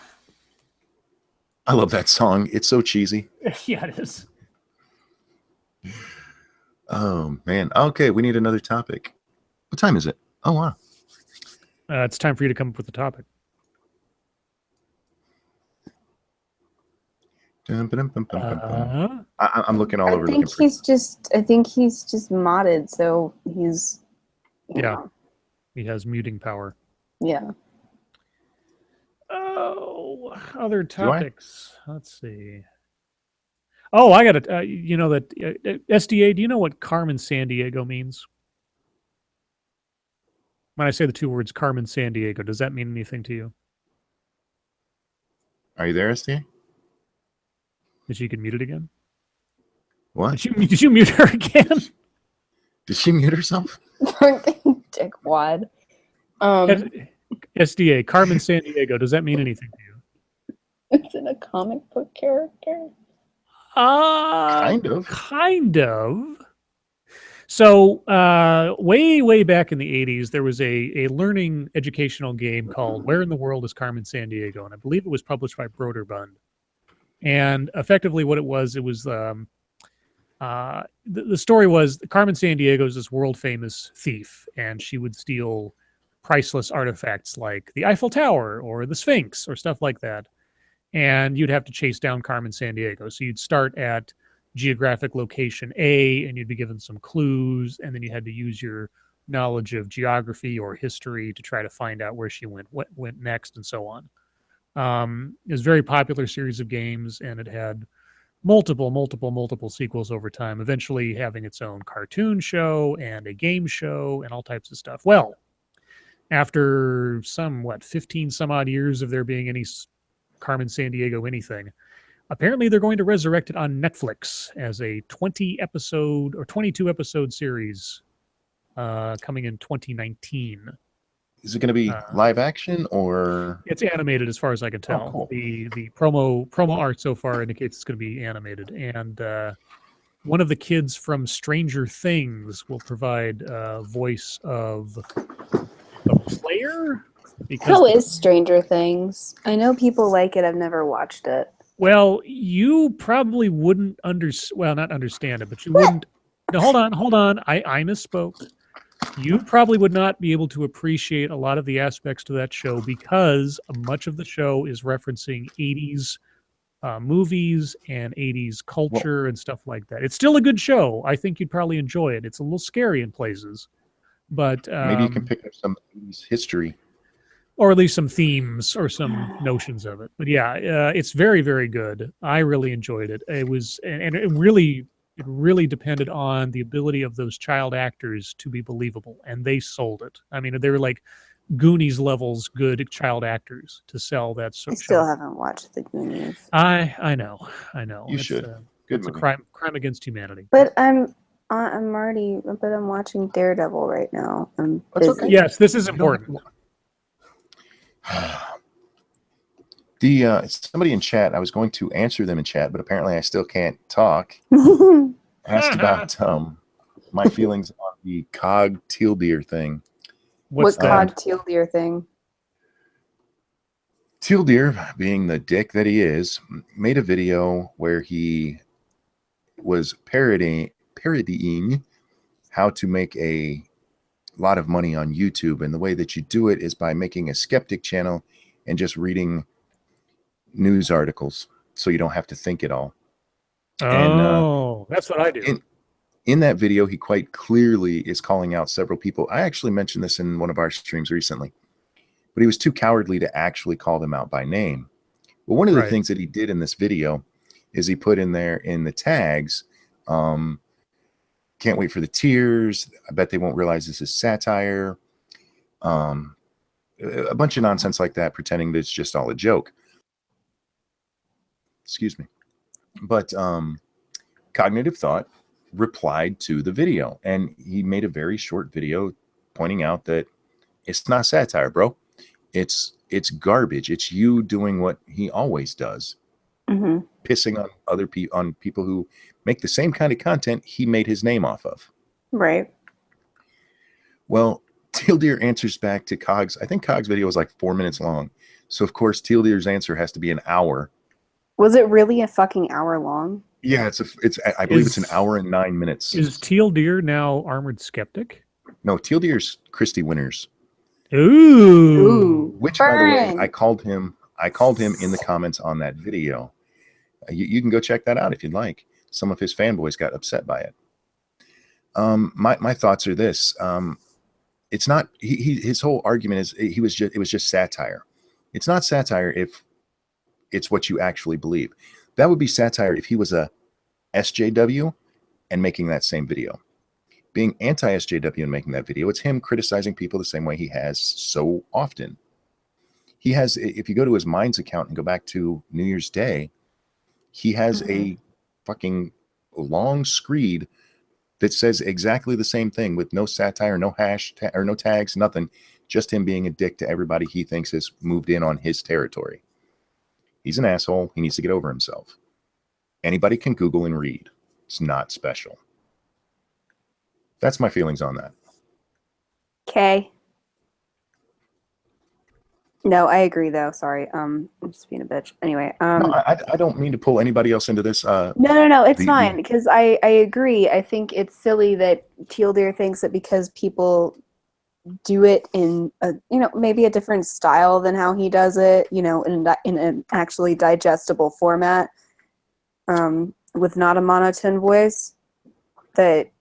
I love that song. It's so cheesy. Yeah, it is. Oh man. Okay, we need another topic. What time is it? Oh wow. It's time for you to come up with a topic. I'm looking all over. I think he's just modded, so he's. Yeah, he has muting power. Yeah. Oh, other topics. Let's see. Oh, I got it. You know that SDA. Do you know what Carmen Sandiego means? When I say the two words Carmen Sandiego, does that mean anything to you? Are you there, SDA? That she can mute it again? What? Did you mute her again? Did she mute herself? Dickwad. SDA, Carmen Sandiego, does that mean anything to you? It's in a comic book character. Kind of. Kind of. So way back in the 80s, there was a learning educational game called Where in the World is Carmen Sandiego? And I believe it was published by Broderbund. And effectively what it was the story was Carmen Sandiego is this world famous thief, and she would steal priceless artifacts like the Eiffel Tower or the Sphinx or stuff like that. And you'd have to chase down Carmen Sandiego. So you'd start at geographic location A, and you'd be given some clues, and then you had to use your knowledge of geography or history to try to find out where she went next, and so on. It was a very popular series of games, and it had multiple sequels over time, eventually having its own cartoon show and a game show and all types of stuff. Well, after 15 some odd years of there being any Carmen Sandiego anything, apparently they're going to resurrect it on Netflix as a 20-episode or 22-episode series coming in 2019. Is it going to be live action or? It's animated, as far as I can tell. Oh, cool. The promo art so far indicates it's going to be animated, and one of the kids from Stranger Things will provide voice of the player. How is Stranger Things? I know people like it. I've never watched it. Well, you probably wouldn't not understand it, but you wouldn't. No, hold on. I misspoke. You probably would not be able to appreciate a lot of the aspects to that show because much of the show is referencing 80s movies and 80s culture and stuff like that. It's still a good show. I think you'd probably enjoy it. It's a little scary in places, but maybe you can pick up some 80s history. or at least some themes or some notions of it. But yeah, it's very, very good. I really enjoyed it. It was, and it really depended on the ability of those child actors to be believable, and they sold it. I mean, they were like Goonies levels good child actors to sell that I show. still haven't watched the Goonies. I know. You it's, should. Good it's movie. a crime against humanity. But I'm watching Daredevil right now. I'm That's busy. okay. Yes, this is important. Somebody in chat, I was going to answer them in chat, but apparently I still can't talk. Asked about my feelings on the cog teal deer thing. What's what that? cog teal deer thing? Teal deer, being the dick that he is, made a video where he was parodying how to make a lot of money on YouTube, and the way that you do it is by making a skeptic channel and just reading news articles, so you don't have to think at all. Oh, that's what I do. In that video, he quite clearly is calling out several people. I actually mentioned this in one of our streams recently, but he was too cowardly to actually call them out by name. Well, one of the things that he did in this video is he put in there in the tags, can't wait for the tears. I bet they won't realize this is satire. A bunch of nonsense like that, pretending that it's just all a joke. Excuse me. But Cognitive Thought replied to the video, and he made a very short video pointing out that it's not satire, bro. It's garbage. It's you doing what he always does, pissing on other people, on people who make the same kind of content he made his name off of. Right. Well, Teal Deer answers back to Cog's. I think Cog's video was like 4 minutes long, so of course Teal Deer's answer has to be an hour. Was it really a fucking hour long? Yeah, I believe it's an hour and 9 minutes. Is Teal Deer now Armored Skeptic? No, Teal Deer's Christy Winters. Ooh. Which, by the way, I called him in the comments on that video. You can go check that out if you'd like. Some of his fanboys got upset by it. My thoughts are this. It's not his whole argument is it was just satire. It's not satire if it's what you actually believe. That would be satire if he was a SJW and making that same video. Being anti-SJW and making that video, it's him criticizing people the same way he has so often. He has, if you go to his Minds account and go back to New Year's Day, he has a fucking long screed that says exactly the same thing with no satire, no hashtag, or no tags, nothing. Just him being a dick to everybody he thinks has moved in on his territory. He's an asshole. He needs to get over himself. Anybody can Google and read. It's not special. That's my feelings on that. Okay. No, I agree though. Sorry. I'm just being a bitch. Anyway. No, I don't mean to pull anybody else into this. No. It's fine because I agree. I think it's silly that Teal Deer thinks that because people do it in a, maybe a different style than how he does it, in an actually digestible format, with not a monotone voice, that,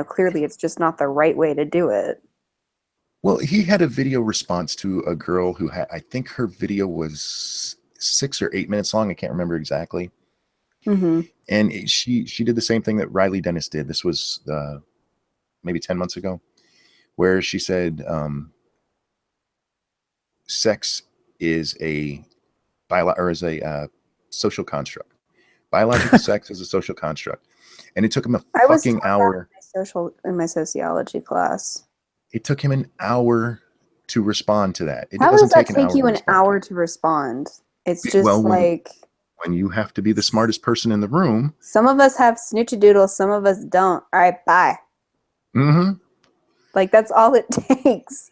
clearly it's just not the right way to do it. Well, he had a video response to a girl who had, I think her video was 6 or 8 minutes long. I can't remember exactly. And she did the same thing that Riley Dennis did. This was maybe 10 months ago, where she said sex is a social construct. Biological sex is a social construct. And it took him a fucking hour. In my sociology class. It took him an hour to respond to that. How does that take you an hour to respond? It's just when you have to be the smartest person in the room. Some of us have snitchadoodles, some of us don't. All right, bye. Like, that's all it takes.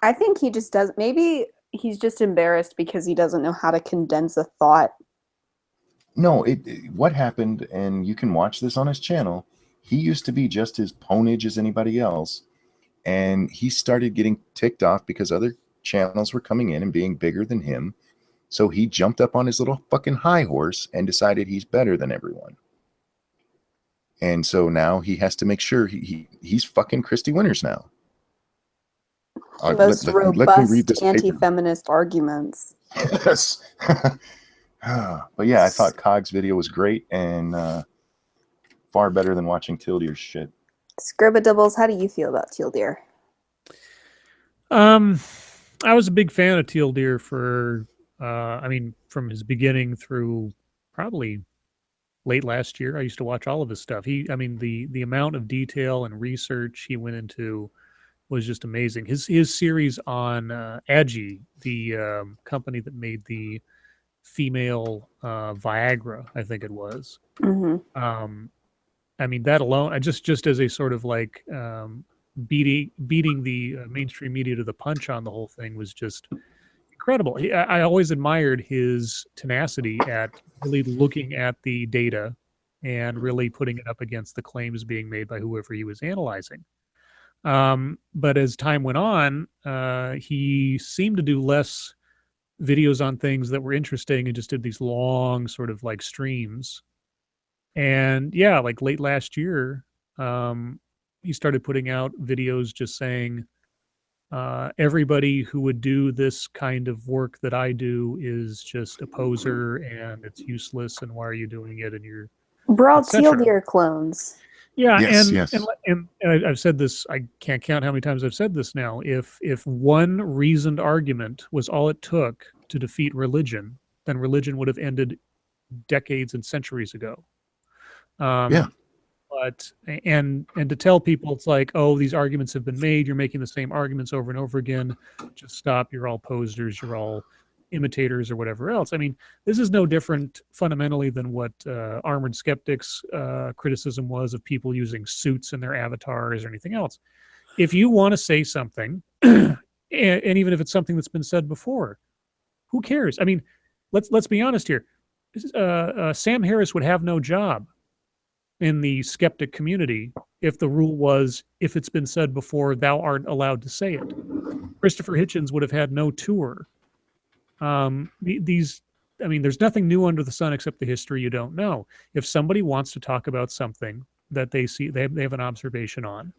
I think he just does. Maybe he's just embarrassed because he doesn't know how to condense a thought No, what happened, and you can watch this on his channel. He used to be just as ponage as anybody else, and he started getting ticked off because other channels were coming in and being bigger than him. So he jumped up on his little fucking high horse and decided he's better than everyone. And so now he has to make sure he's fucking Christy Winters now. The most let me read robust this paper. anti-feminist arguments. Yes. But yeah, I thought Cog's video was great and far better than watching Tildeer's shit. Scribadibbles, how do you feel about Tildeer? I was a big fan of Tildeer for, I mean, from his beginning through probably late last year. I used to watch all of his stuff. I mean, the amount of detail and research he went into was just amazing. His series on Agi, the company that made the female Viagra, I think it was. Mm-hmm. I mean, that alone, just as a sort of like beating the mainstream media to the punch on the whole thing was just incredible. I always admired his tenacity at really looking at the data and really putting it up against the claims being made by whoever he was analyzing. But as time went on, he seemed to do less videos on things that were interesting and just did these long sort of like streams. And yeah, like late last year, he started putting out videos just saying, everybody who would do this kind of work that I do is just a poser and it's useless. And why are you doing it? And you're Broad Tildeer clones. Yeah, yes. And I've said this. I can't count how many times I've said this now. If one reasoned argument was all it took to defeat religion, then religion would have ended decades and centuries ago. Yeah. But and to tell people it's like, oh, these arguments have been made. You're making the same arguments over and over again. Just stop. You're all posers. You're all imitators or whatever else. I mean, this is no different fundamentally than what Armored Skeptics' criticism was of people using suits in their avatars or anything else. If you want to say something, and even if it's something that's been said before, who cares? I mean, let's be honest here. Sam Harris would have no job in the skeptic community if the rule was, if it's been said before, thou art allowed to say it. Christopher Hitchens would have had no tour. I mean, there's nothing new under the sun except the history you don't know. If somebody wants to talk about something that they see, they have an observation on,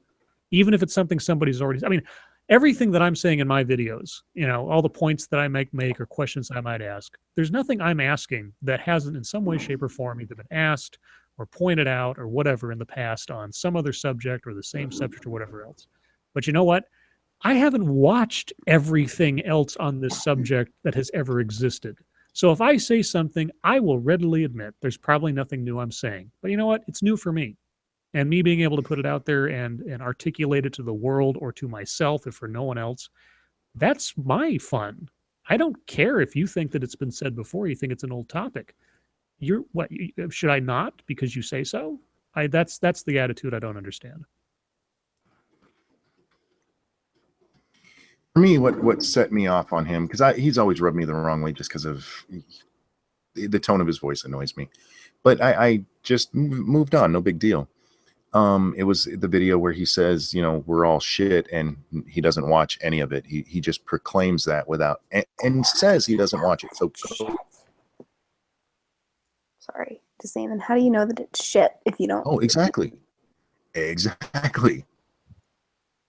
even if it's something somebody's already, I mean, everything that I'm saying in my videos, you know, all the points that I make or questions I might ask, there's nothing I'm asking that hasn't in some way, shape, or form either been asked or pointed out or whatever in the past on some other subject or the same subject or whatever else. But you know what? I haven't watched everything else on this subject that has ever existed. So if I say something, I will readily admit there's probably nothing new I'm saying. But you know what? It's new for me. And me being able to put it out there and articulate it to the world or to myself, if for no one else, that's my fun. I don't care if you think that it's been said before, you think it's an old topic. Should I not because you say so? That's the attitude I don't understand. For me, what set me off on him, because he's always rubbed me the wrong way just because of the tone of his voice annoys me. But I just moved on, no big deal. It was the video where he says, you know, we're all shit, and he doesn't watch any of it. He just proclaims that without and says he doesn't watch it. So sorry, just saying. And how do you know that it's shit if you don't? Oh, exactly.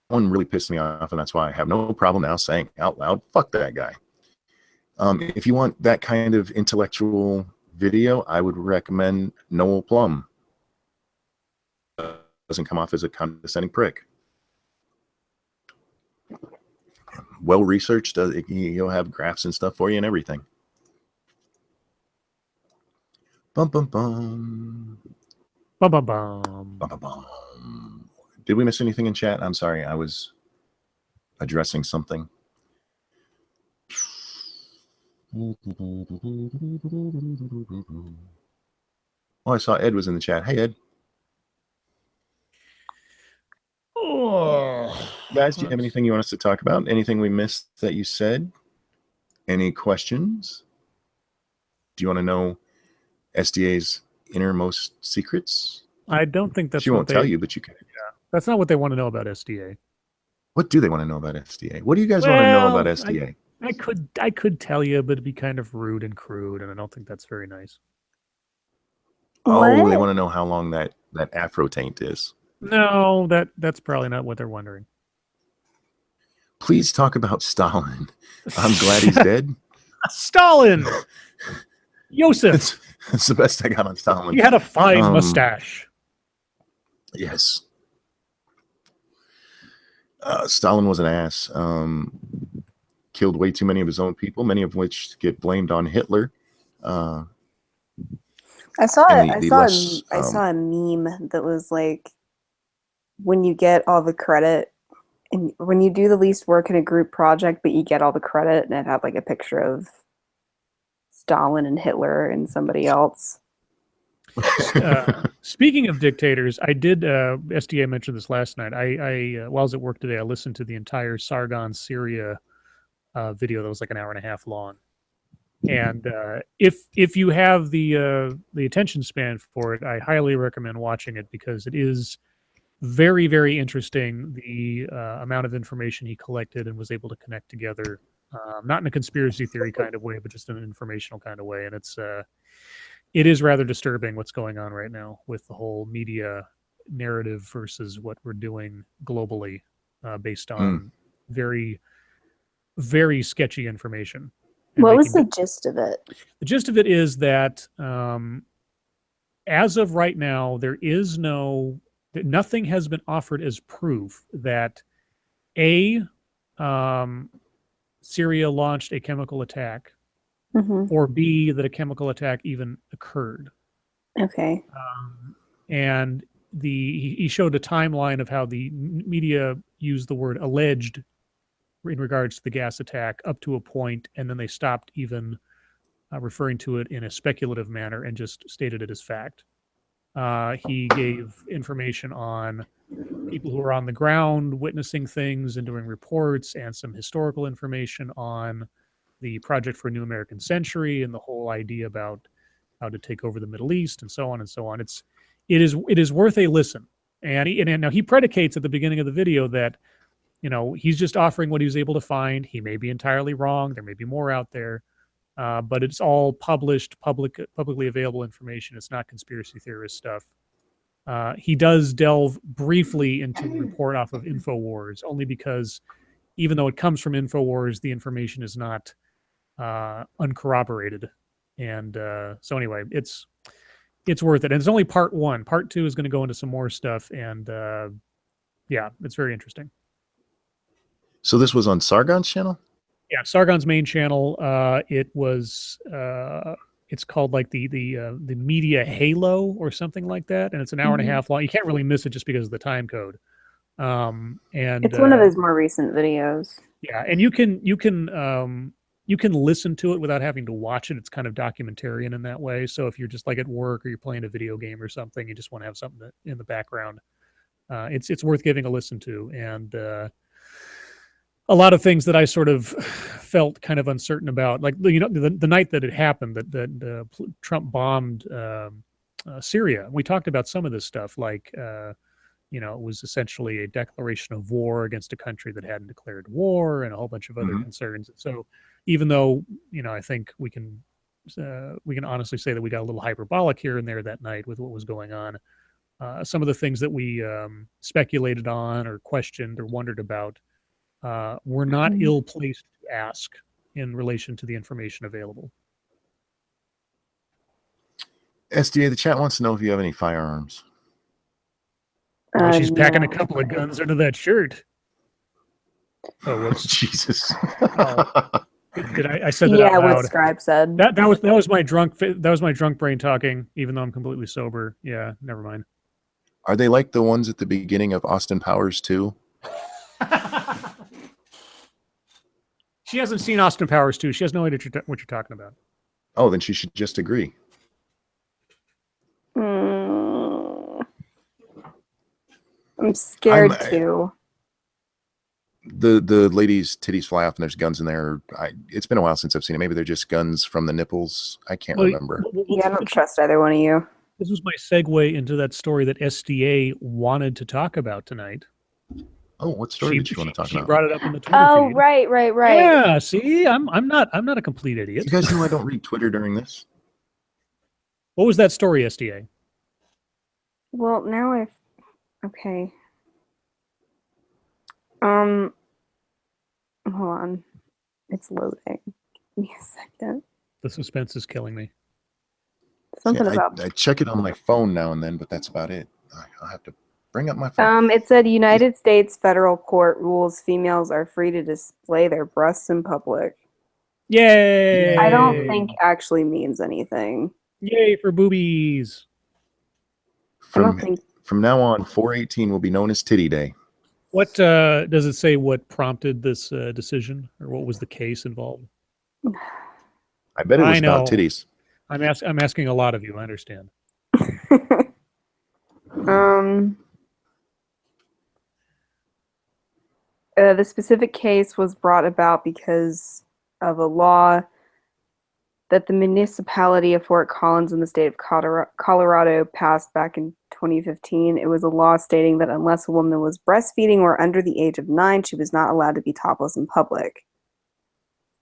One really pissed me off, and that's why I have no problem now saying out loud, fuck that guy. If you want that kind of intellectual video, I would recommend Noel Plum. Doesn't come off as a condescending prick. Well researched, he'll have graphs and stuff for you and everything. Bum bum bum. Bum bum bum. Bum bum bum. Did we miss anything in chat? I'm sorry, I was addressing something. Oh, I saw Ed was in the chat. Hey, Ed. Oh, guys, do you have anything you want us to talk about? Anything we missed that you said? Any questions? Do you want to know SDA's innermost secrets? I don't think that's She what won't tell you, but you can. That's not what they want to know about SDA. What do they want to know about SDA? What do you guys want to know about SDA? I could tell you, but it'd be kind of rude and crude, and I don't think that's very nice. Oh, What? they want to know how long that afro taint is. No, that's probably not what they're wondering. Please talk about Stalin. I'm glad he's dead. Stalin! Joseph! That's the best I got on Stalin. He had a fine mustache. Yes. Stalin was an ass. Killed way too many of his own people, many of which get blamed on Hitler. I saw a meme that was like, when you get all the credit, and when you do the least work in a group project, but you get all the credit, and it had like a picture of Stalin and Hitler and somebody else. Speaking of dictators, I did. SDA mentioned this last night. While I was at work today, I listened to the entire Sargon Syria video that was like an hour and a half long. And if you have the attention span for it, I highly recommend watching it because it is very, very interesting. The amount of information he collected and was able to connect together, not in a conspiracy theory kind of way, but just in an informational kind of way. And it is rather disturbing what's going on right now with the whole media narrative versus what we're doing globally, based on very, very sketchy information. What was the gist of it? The gist of it is that as of right now, nothing has been offered as proof that Syria launched a chemical attack, or B, that a chemical attack even occurred. Okay. And he showed a timeline of how the media used the word alleged in regards to the gas attack up to a point, and then they stopped even referring to it in a speculative manner and just stated it as fact. He gave information on people who were on the ground witnessing things and doing reports, and some historical information on the Project for a New American Century and the whole idea about how to take over the Middle East and so on and so on. It is worth a listen. And now he predicates at the beginning of the video that, he's just offering what he was able to find. He may be entirely wrong. There may be more out there, but it's all publicly available information. It's not conspiracy theorist stuff. He does delve briefly into the report off of InfoWars, only because even though it comes from InfoWars, the information is not uncorroborated. And so anyway, it's worth it. And it's only part one. Part two is going to go into some more stuff. And yeah, it's very interesting. So this was on Sargon's channel? Yeah, Sargon's main channel. It's called like the Media Halo or something like that, and it's an hour and a half long. You can't really miss it just because of the time code. And it's one of his more recent videos. Yeah, and you can listen to it without having to watch it. It's kind of documentarian in that way. So if you're just like at work or you're playing a video game or something, you just want to have something in the background. It's worth giving a listen to. And a lot of things that I sort of felt kind of uncertain about, like the night that it happened, that Trump bombed Syria. We talked about some of this stuff, like it was essentially a declaration of war against a country that hadn't declared war, and a whole bunch of other concerns. So even though I think we can honestly say that we got a little hyperbolic here and there that night with what was going on, some of the things that we speculated on or questioned or wondered about were not ill-placed to ask in relation to the information available. SDA, the chat wants to know if you have any firearms. She's packing a couple of guns under that shirt. Oh, whoops. Jesus. Did I said that out loud? What Scribe said. That was my drunk brain talking, even though I'm completely sober. Yeah, never mind. Are they like the ones at the beginning of Austin Powers 2? She hasn't seen Austin Powers 2. She has no idea what you're talking about. Oh, then she should just agree. I'm scared too. the lady's titties fly off and there's guns in there. It's been a while since I've seen it. Maybe they're just guns from the nipples. I can't remember. Yeah, I don't trust either one of you. This was my segue into that story that SDA wanted to talk about tonight. Oh, what story did you want to talk She about? brought it up in the Twitter Oh, feed. right. Yeah, see, I'm not a complete idiot. You guys know I don't read Twitter during this. What was that story, SDA? Well, now okay. Hold on. It's loading. Give me a second. The suspense is killing me. Something See, about I check it on my phone now and then, but that's about it. I'll have to bring up my phone. it said United States federal court rules females are free to display their breasts in public. Yay! I don't think actually means anything. Yay for boobies. From now on, 4/18 will be known as Titty Day. What does it say? What prompted this decision, or what was the case involved? I bet it was about titties. I'm asking a lot of you. I understand. The specific case was brought about because of a law that the municipality of Fort Collins in the state of Colorado passed back in 2015. It was a law stating that unless a woman was breastfeeding or under the age of 9, she was not allowed to be topless in public.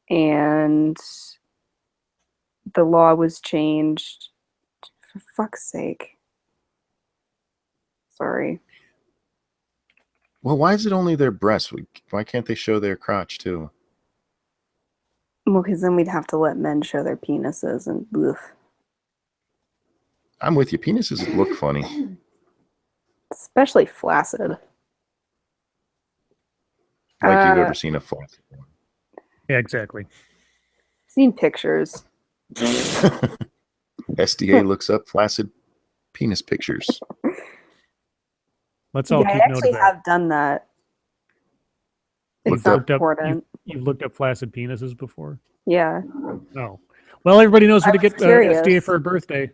And the law was changed. For fuck's sake. Sorry. Well, why is it only their breasts? Why can't they show their crotch too? Well, because then we'd have to let men show their penises and oof. I'm with you. Penises look funny. Especially flaccid. Like you've ever seen a flaccid one. Yeah, exactly. Seen pictures. SDA looks up flaccid penis pictures. Let's all keep I note of actually that. have done that. It's not important. You've looked up flaccid penises before? Yeah. No. Well, everybody knows where to get curious. SDA for a birthday.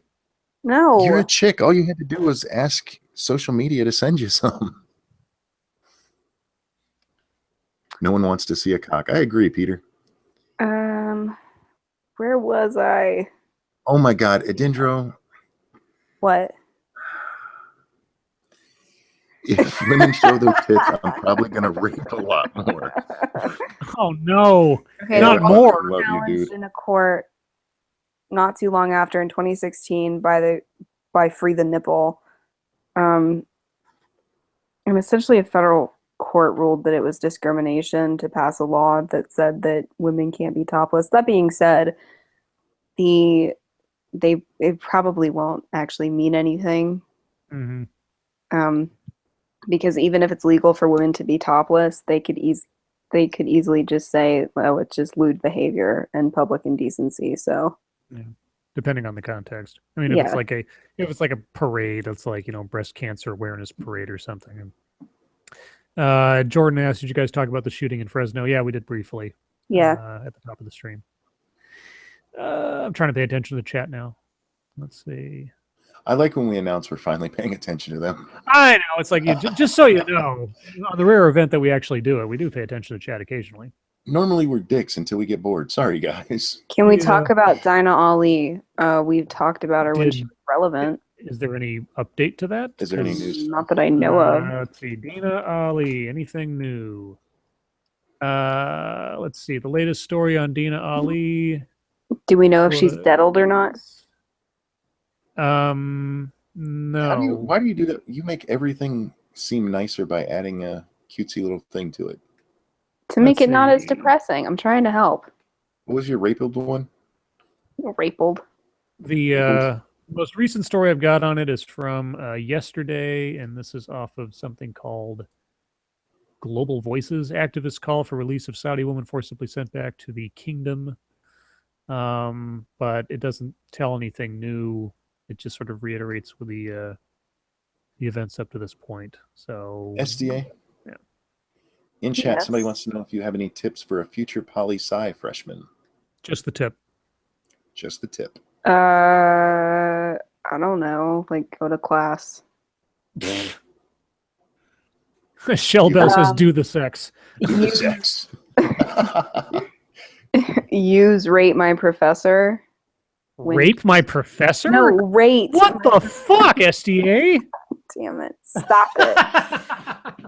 No. You're a chick. All you had to do was ask social media to send you some. No one wants to see a cock. I agree, Peter. Where was I? Oh my God, Adindro. What? If women show their tits, I'm probably gonna rape a lot more. Oh no, Okay, not more. Love you, dude. In a court not too long after in 2016 by Free the Nipple. And essentially a federal court ruled that it was discrimination to pass a law that said that women can't be topless. That being said, it probably won't actually mean anything. Mm-hmm. Because even if it's legal for women to be topless, they could easily just say, "Oh, it's just lewd behavior and public indecency." So, yeah. Depending on the context. I mean, if it's like a parade, it's like, breast cancer awareness parade or something. Jordan asked, "Did you guys talk about the shooting in Fresno?" Yeah, we did briefly. yeah. At the top of the stream. I'm trying to pay attention to the chat now. Let's see. I like when we announce we're finally paying attention to them. I know. It's like, just so you know, on the rare event that we actually do it, we do pay attention to chat occasionally. Normally we're dicks until we get bored. Sorry, guys. Can we talk about Dinah Ali? We've talked about her when she was relevant. Is there any update to that? Is there any news? Not that I know of. Let's see. Dinah Ali. Anything new? Let's see. The latest story on Dinah Ali. Do we know if she's deadled or not? No. Why do you do that? You make everything seem nicer by adding a cutesy little thing to it. To make it not as depressing. I'm trying to help. What was your rapled one? Rapled. The most recent story I've got on it is from yesterday, and this is off of something called Global Voices. Activists call for release of Saudi woman forcibly sent back to the kingdom. But it doesn't tell anything new. It just sort of reiterates with the events up to this point. So SDA? Yeah. In chat, somebody wants to know if you have any tips for a future poli-sci freshman. Just the tip. Just the tip. I don't know. Like, go to class. Shell Bell says, "Do the sex." Do the sex. Use rate my professor. Rape my professor? No, rate. What the fuck, SDA? Damn it! Stop it.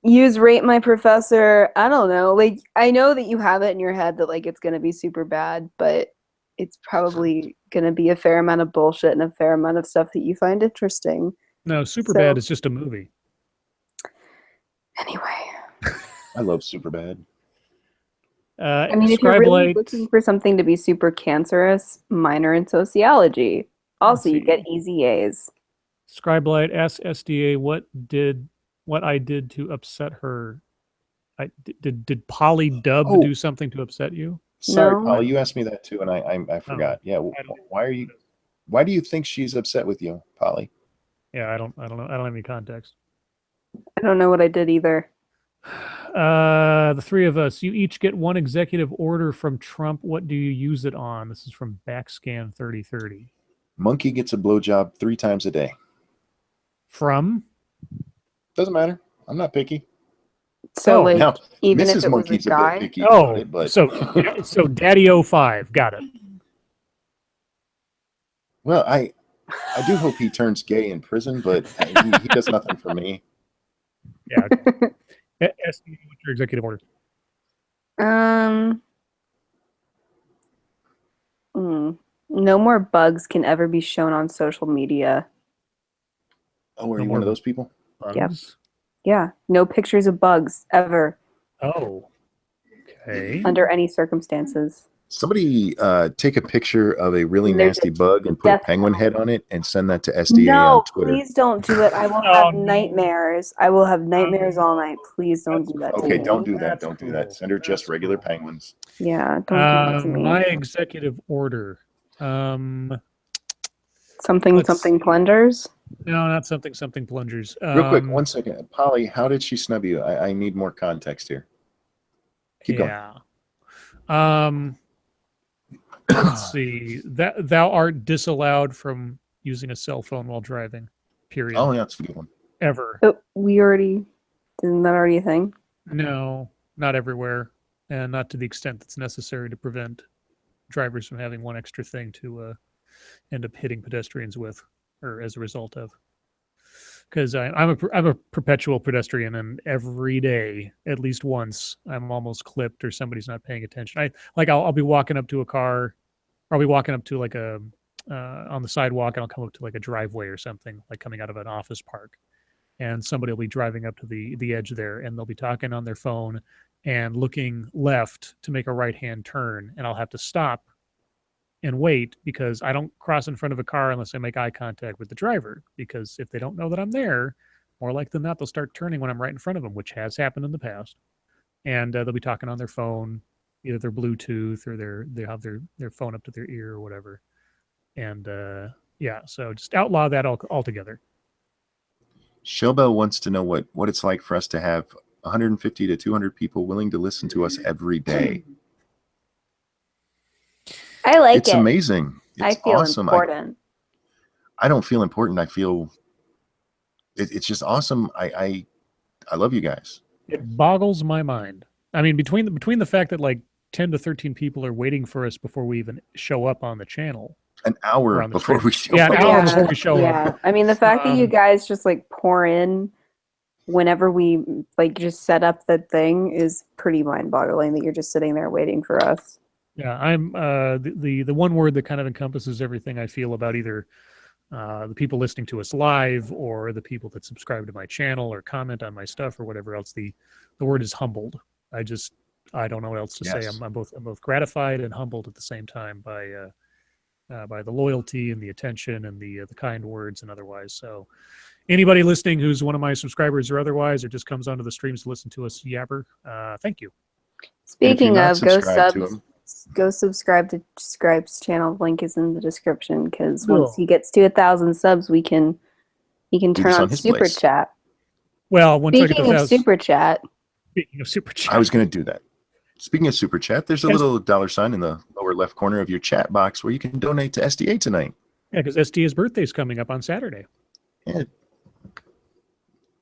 Use rate my professor. I don't know. Like, I know that you have it in your head that like it's gonna be super bad, but it's probably gonna be a fair amount of bullshit and a fair amount of stuff that you find interesting. No, Superbad is just a movie. Anyway, I love Superbad. I mean, if you're really looking for something to be super cancerous, minor in sociology. Also, you get easy A's. Scribelight asks SDA what I did to upset her. Did Polly Dub do something to upset you? Sorry, No. Polly, you asked me that too, and I forgot. Yeah, why do you think she's upset with you, Polly? Yeah, I don't know. I don't have any context. I don't know what I did either. The three of us, you each get one executive order from Trump. What do you use it on? This is from Backscan 3030. Monkey gets a blowjob 3 times a day. From? Doesn't matter. I'm not picky. So like, now, even Mrs. if it Monkey's was a guy. bit picky about it, but so Daddy 05, got it. Well, I do hope he turns gay in prison, but he does nothing for me. Yeah. Okay. What's your executive order? No more bugs can ever be shown on social media. Oh, are you one of those people? Bugs? Yep. Yeah. No pictures of bugs ever. Oh. Okay. Under any circumstances. Somebody take a picture of a really nasty bug and put a penguin head on it and send that to SDA on Twitter. Please don't do it. I will have nightmares. I will have nightmares all night. Please don't do that to me. Okay, don't do that. Don't do that. Send her just regular penguins. Yeah, don't do that to me. My executive order. Something plungers? No, not something plungers. Real quick, 1 second. Polly, how did she snub you? I need more context here. Keep going. Let's see. Thou art disallowed from using a cell phone while driving. Period. Oh, yeah, that's a good one. Ever. But isn't that already a thing? No, not everywhere, and not to the extent that's necessary to prevent drivers from having one extra thing to end up hitting pedestrians with, or as a result of. Because I'm a perpetual pedestrian, and every day, at least once, I'm almost clipped or somebody's not paying attention. I'll be walking up to a car, or I'll be walking up to like a on the sidewalk, and I'll come up to like a driveway or something, like coming out of an office park, and somebody will be driving up to the edge there, and they'll be talking on their phone and looking left to make a right-hand turn, and I'll have to stop and wait because I don't cross in front of a car unless I make eye contact with the driver, because if they don't know that I'm there, more likely than not, they'll start turning when I'm right in front of them, which has happened in the past. And they'll be talking on their phone, either their Bluetooth or they have their phone up to their ear or whatever. And yeah, so just outlaw that altogether. Shellbell wants to know what it's like for us to have 150 to 200 people willing to listen to us every day. I like it. It's amazing. It's I feel awesome. important. I don't feel important. I feel it's just awesome. I love you guys. It boggles my mind. I mean, between the fact that like 10 to 13 people are waiting for us before we even show up on the channel. An hour before we show up. Yeah, an hour before we show up. Yeah. I mean, the fact that you guys just like pour in whenever we like just set up the thing is pretty mind-boggling, that you're just sitting there waiting for us. Yeah, I'm the one word that kind of encompasses everything I feel about either the people listening to us live or the people that subscribe to my channel or comment on my stuff or whatever else. The word is humbled. I don't know what else to say. I'm both gratified and humbled at the same time by the loyalty and the attention and the kind words and otherwise. So anybody listening who's one of my subscribers or otherwise, or just comes onto the streams to listen to us yabber, thank you. Speaking of, go subscribe to Scribe's channel. Link is in the description, because once he gets to 1,000 subs, he can turn on super chat. Well, once speaking of super chat, I was going to do that. Speaking of super chat, there's a little $sign in the lower left corner of your chat box where you can donate to SDA tonight. Yeah, because SDA's birthday is coming up on Saturday. Yeah.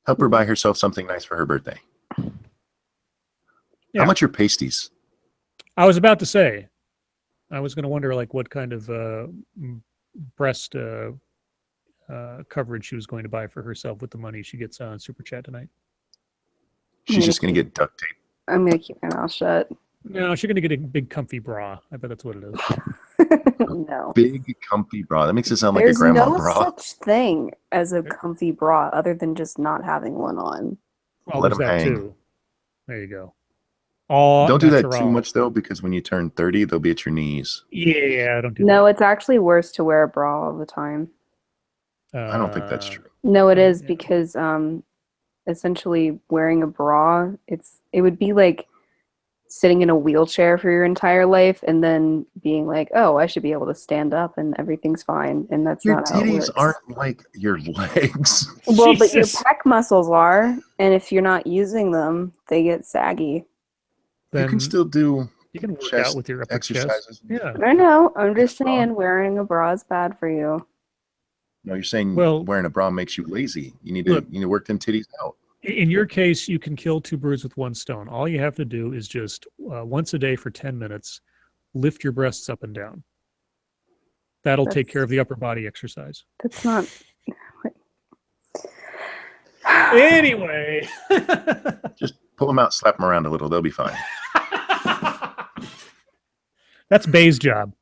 Help her buy herself something nice for her birthday. Yeah. How much are pasties? I was about to say, I was going to wonder like what kind of breast coverage she was going to buy for herself with the money she gets on Super Chat tonight. She's just going to get duct tape. I'm going to keep my mouth shut. No, she's going to get a big comfy bra. I bet that's what it is. No. Big comfy bra. That makes it sound like a grandma bra. There's no such thing as a comfy bra other than just not having one on. Well, Let there's them that hang. too. There you go. All don't do that natural. too much though, because when you turn 30, they'll be at your knees. Yeah, don't do No, that. it's actually worse to wear a bra all the time. I don't think that's true. No, it is yeah. because essentially wearing a bra, it would be like sitting in a wheelchair for your entire life and then being like, oh, I should be able to stand up and everything's fine. And that's Your not how it titties works. aren't like your legs. Well, but your Jesus. pec muscles are, and if you're not using them, they get saggy. You can Then still do you can work chest out with your upper exercises. chest. Yeah. I know. I'm just bra. saying wearing a bra is bad for you. No, you're saying Well, wearing a bra makes you lazy. You need look, to work them titties out. In your case, you can kill two birds with one stone. All you have to do is just once a day for 10 minutes, lift your breasts up and down. That'll take care of the upper body exercise. That's not. Anyway. Just pull them out, slap them around a little. They'll be fine. That's Bay's job.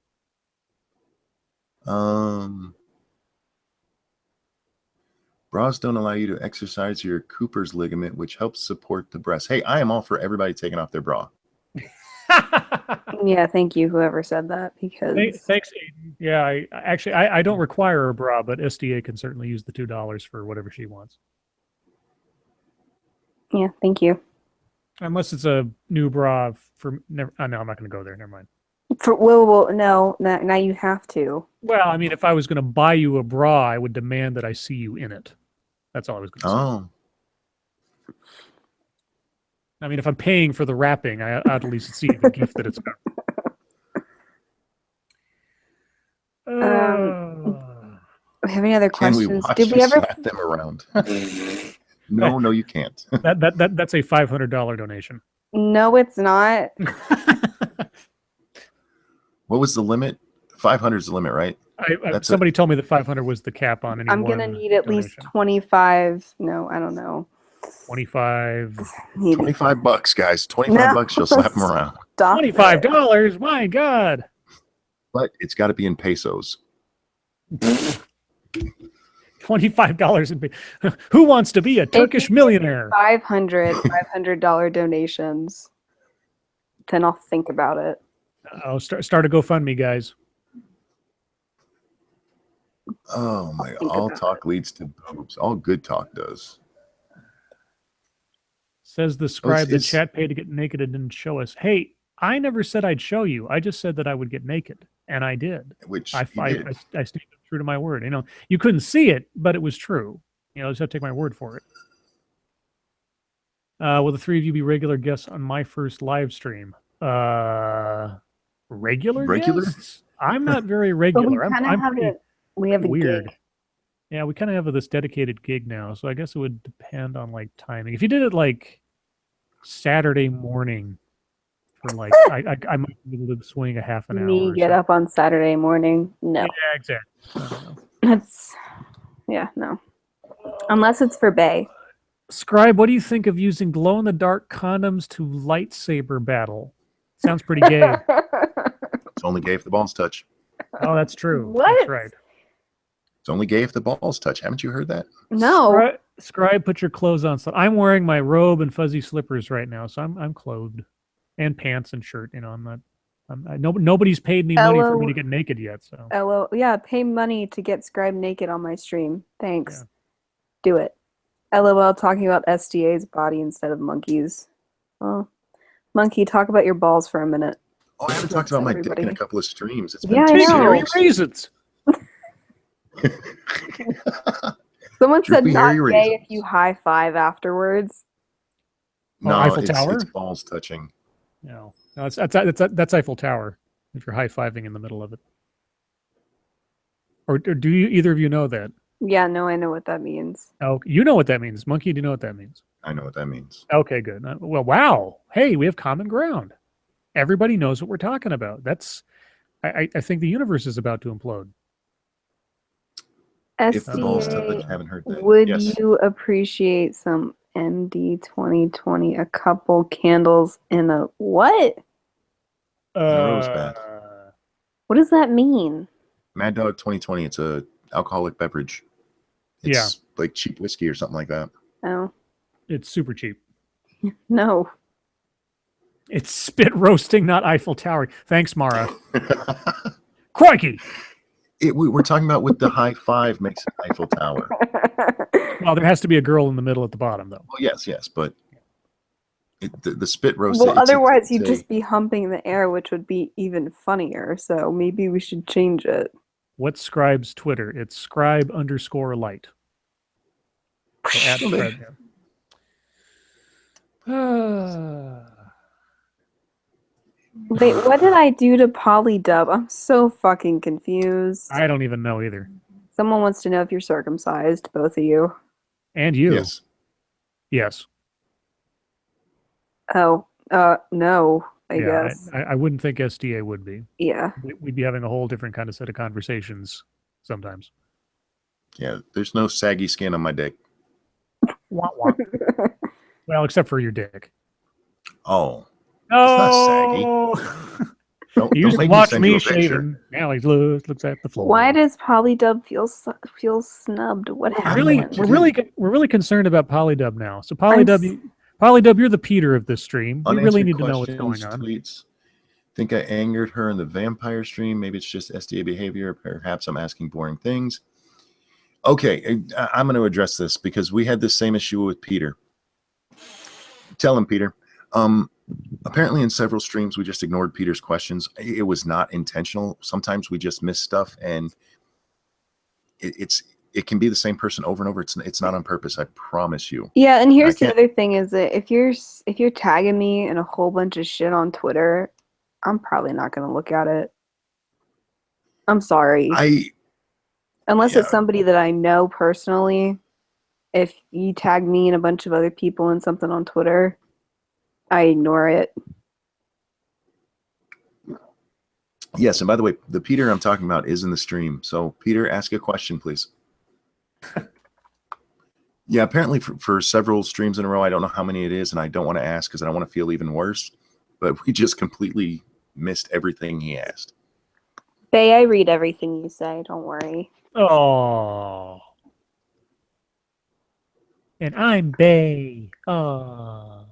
Bras don't allow you to exercise your Cooper's ligament, which helps support the breast. Hey, I am all for everybody taking off their bra. Yeah, thank you, whoever said that, because Thanks, Aiden. Yeah, I don't require a bra, but SDA can certainly use the $2 for whatever she wants. yeah, thank you. Unless it's a new bra for never. Oh, no, I'm not going to go there. Never mind. Well, no, now you have to. Well, I mean, if I was going to buy you a bra, I would demand that I see you in it. That's all I was going to say. Oh, I mean, if I'm paying for the wrapping, I'd at least see the gift that it's got. We have any other can we questions? watch Did you we ever? slap them around? No, you can't. That's a $500 donation. No, it's not. What was the limit? 500 is the limit, right? Somebody told me that 500 was the cap on any I'm one gonna need at least donation. 25. No, I don't know. 25. $25, guys. $25, you'll slap them around. Stop $25. My God. But it's got to be in pesos. $25 in who wants to be a Turkish millionaire? $500 donations. Then I'll think about it. I'll start a GoFundMe, guys. Oh my God. All talk leads to boobs. All good talk does. Says the scribe that chat paid to get naked and didn't show us. Hey, I never said I'd show you. I just said that I would get naked, and I did. Which I stayed true to my word. You know, you couldn't see it, but it was true. You know, I just have to take my word for it. Will the three of you be regular guests on my first live stream? Regular guests? I'm not very regular. We have a weird. gig. Yeah, we kind of have this dedicated gig now, so I guess it would depend on like timing. If you did it like Saturday morning, for like I might be able to swing a half an hour. Me get up on Saturday morning? No. Yeah, exactly. That's no. Unless it's for Bay. Scribe, what do you think of using glow-in-the-dark condoms to lightsaber battle? Sounds pretty gay. It's only gay if the balls touch. Oh, that's true. What? That's right. It's only gay if the balls touch. Haven't you heard that? No. Scribe, put your clothes on. So I'm wearing my robe and fuzzy slippers right now, so I'm clothed, and pants and shirt. You know, nobody's paid me money for me to get naked yet. So. LO, yeah, pay money to get Scribe naked on my stream. Thanks. Yeah. Do it. LOL, talking about SDA's body instead of monkeys. Oh, Monkey, talk about your balls for a minute. Oh, I haven't talked about my dick in a couple of streams. It's been 2 hairy raisins. Someone said not gay if you high five afterwards. No, Eiffel Tower? It's balls touching. No, that's Eiffel Tower. If you're high fiving in the middle of it, or do you either of you know that? Yeah, no, I know what that means. Oh, you know what that means. Monkey, do you know what that means? I know what that means. Okay, good. Well, wow. Hey, we have common ground. Everybody knows what we're talking about. I think the universe is about to implode. If the balls touch, SDA, haven't heard that. would Yes. you appreciate some MD 2020, a couple candles in a what? In a rose bath. What does that mean? Mad Dog 2020. It's a alcoholic beverage. It's like cheap whiskey or something like that. Oh, It's super cheap. no. It's spit roasting, not Eiffel Tower. Thanks, Mara. Crikey! We're talking about with the high five makes an Eiffel Tower. Well, there has to be a girl in the middle at the bottom, though. Well, yes, but the spit roast. Well, otherwise you'd just be humping the air, which would be even funnier. So maybe we should change it. What's Scribe's Twitter? It's scribe_light. So at Scribe. Wait, what did I do to Polydub? I'm so fucking confused. I don't even know either. Someone wants to know if you're circumcised, both of you. And you. Yes. Yes. Oh, no, I Yeah, guess. I wouldn't think SDA would be. Yeah. We'd be having a whole different kind of set of conversations sometimes. Yeah, there's no saggy skin on my dick. Wah, wah. Well, except for your dick. Oh. Oh, It's not saggy. Don't you used to make watch send you me a picture. shaving. Now he looks at the floor. Why does Polydub feel snubbed? What happened? We're really concerned about Polydub now. So Polydub, you're the Peter of this stream. We really need to know what's going on. Tweets. Think I angered her in the vampire stream. Maybe it's just SDA behavior. Perhaps I'm asking boring things. Okay, I'm going to address this because we had the same issue with Peter. Tell him, Peter. Apparently in several streams we just ignored Peter's questions. It was not intentional. Sometimes we just miss stuff, and it can be the same person over and over. It's not on purpose, I promise you. Yeah, and here's the other thing is that if you're tagging me in a whole bunch of shit on Twitter, I'm probably not going to look at it. I'm sorry. Unless it's somebody that I know personally. If you tag me and a bunch of other people in something on Twitter, I ignore it. Yes, and by the way, the Peter I'm talking about is in the stream. So, Peter, ask a question, please. Yeah, apparently for several streams in a row, I don't know how many it is, and I don't want to ask because I don't want to feel even worse. But we just completely missed everything he asked. Faye, I read everything you say. Don't worry. Oh. And I'm Bay. Oh.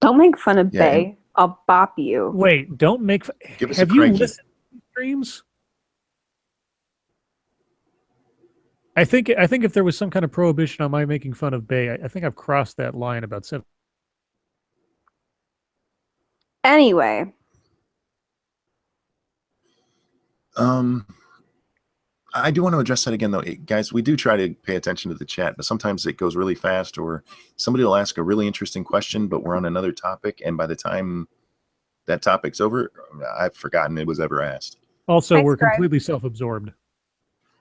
Don't make fun of Bay. I'll bop you. Wait, don't make fun. Have you listened to streams? I think if there was some kind of prohibition on my making fun of Bay, I think I've crossed that line about 7. Anyway. I do want to address that again, though. Guys, we do try to pay attention to the chat, but sometimes it goes really fast, or somebody will ask a really interesting question, but we're on another topic, and by the time that topic's over, I've forgotten it was ever asked. Also, we're completely self-absorbed.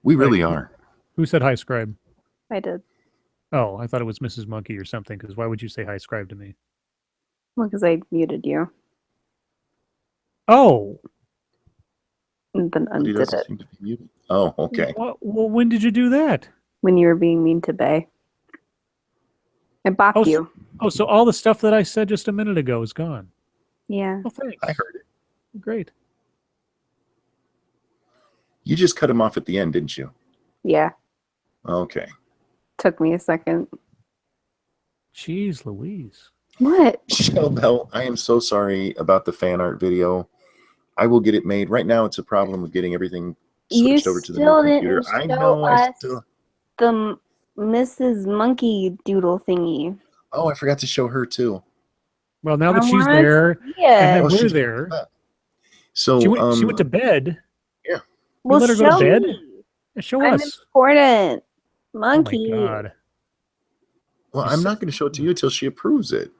We really are. Who said hi, Scribe? I did. Oh, I thought it was Mrs. Monkey or something, because why would you say hi, Scribe, to me? Well, because I muted you. Oh. And then undid it. Seem to be muted. Oh, okay. Well, when did you do that? When you were being mean to Bay. I bopped you. So all the stuff that I said just a minute ago is gone. Yeah. Well, thanks. I heard it. Great. You just cut him off at the end, didn't you? Yeah. Okay. Took me a second. Jeez Louise. What? Shell Bell, I am so sorry about the fan art video. I will get it made. Right now, it's a problem of getting everything switched over to the new computer. I know. The Mrs. Monkey Doodle thingy. Oh, I forgot to show her too. Well, now that she's there, and then we're there. So she went to bed. Yeah. Well, let her go to bed. Show us. I'm important, Monkey. Oh my God. Well, I'm not going to show it to you until she approves it.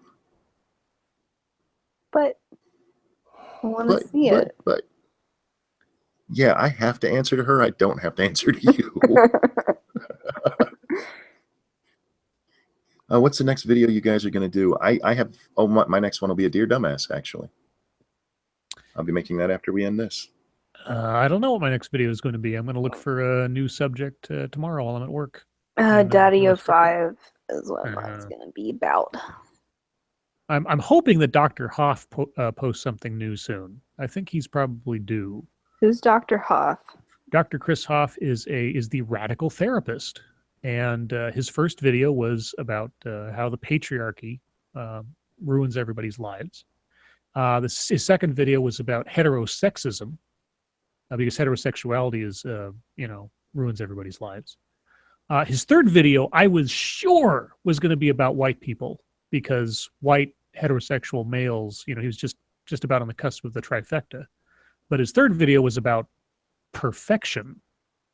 But I want to see it. But yeah, I have to answer to her. I don't have to answer to you. What's the next video you guys are going to do? I have. Oh, my next one will be a Dear Dumbass. Actually, I'll be making that after we end this. I don't know what my next video is going to be. I'm going to look for a new subject tomorrow while I'm at work. Daddy 05 is what mine's going to be about. I'm hoping that Dr. Hoff posts something new soon. I think he's probably due. Who's Dr. Hoff? Dr. Chris Hoff is the radical therapist, and his first video was about how the patriarchy ruins everybody's lives. His second video was about heterosexism, because heterosexuality is ruins everybody's lives. His third video, I was sure, was going to be about white people, because white heterosexual males, he was just about on the cusp of the trifecta. But his third video was about perfection,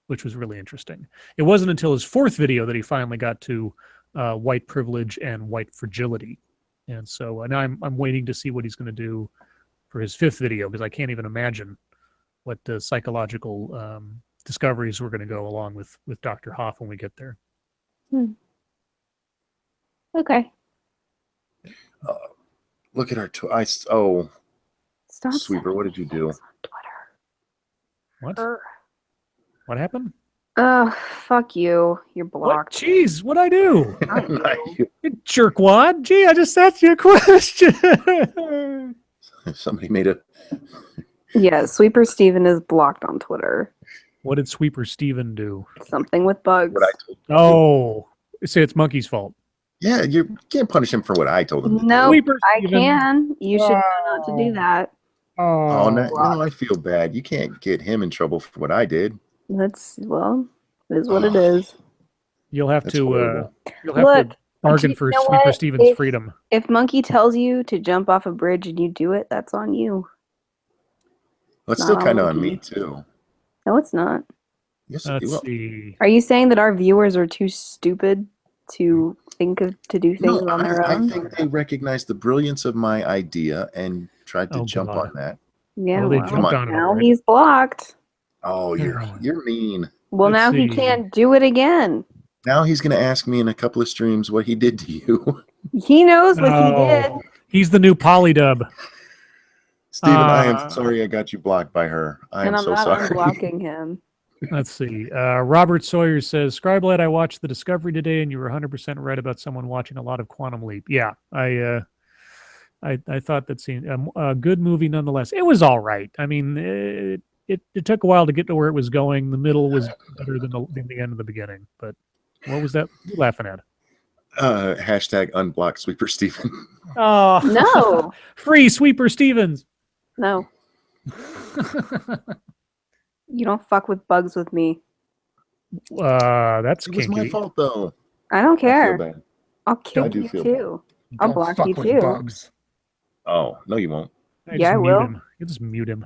which was really interesting. It wasn't until his fourth video that he finally got to white privilege and white fragility. And so now I'm waiting to see what he's going to do for his fifth video, because I can't even imagine what the psychological discoveries we're going to go along with Dr. Hoff when we get there. Okay. Look at our Stop Sweeper, what did you do? What? What happened? Oh, fuck you. You're blocked. Jeez, what'd I do? Not you. You jerkwad. Gee, I just asked you a question. Somebody made a... Yeah, Sweeper Steven is blocked on Twitter. What did Sweeper Steven do? Something with bugs. What I told him Say it's Monkey's fault. Yeah, you can't punish him for what I told him to No, do. I can. You should know not to do that. Oh, no, I feel bad. You can't get him in trouble for what I did. It is what it is. You'll have That's to horrible. bargain for Sweeper Steven's freedom. If Monkey tells you to jump off a bridge and you do it, that's on you. Well, it's still kind of on me, too. No, it's not. Yes, Let's see. Are you saying that our viewers are too stupid to to do things on their own? I think they recognized the brilliance of my idea and tried to jump on that. Yeah, they jumped on it. Now he's blocked. Oh, you're mean. Well, now he can't do it again. Now he's going to ask me in a couple of streams what he did to you. He knows what he did. He's the new polydub. Steven, I am sorry I got you blocked by her. I'm so sorry. I'm not unblocking him. Let's see. Robert Sawyer says, Scribelite, I watched the Discovery today, and you were 100% right about someone watching a lot of Quantum Leap. Yeah, I thought that scene a good movie nonetheless. It was all right. I mean, it took a while to get to where it was going. The middle was better than the end of the beginning. But what was that you laughing at? Hashtag unblock Sweeper Steven. Oh no! Free Sweeper Stevens. No. You don't fuck with bugs with me. That's It was kinky. my fault, though. I don't care. I feel bad. I'll kill you too. I'll block you too. Bugs. Oh, no, you won't. Yeah, I will. You just mute him.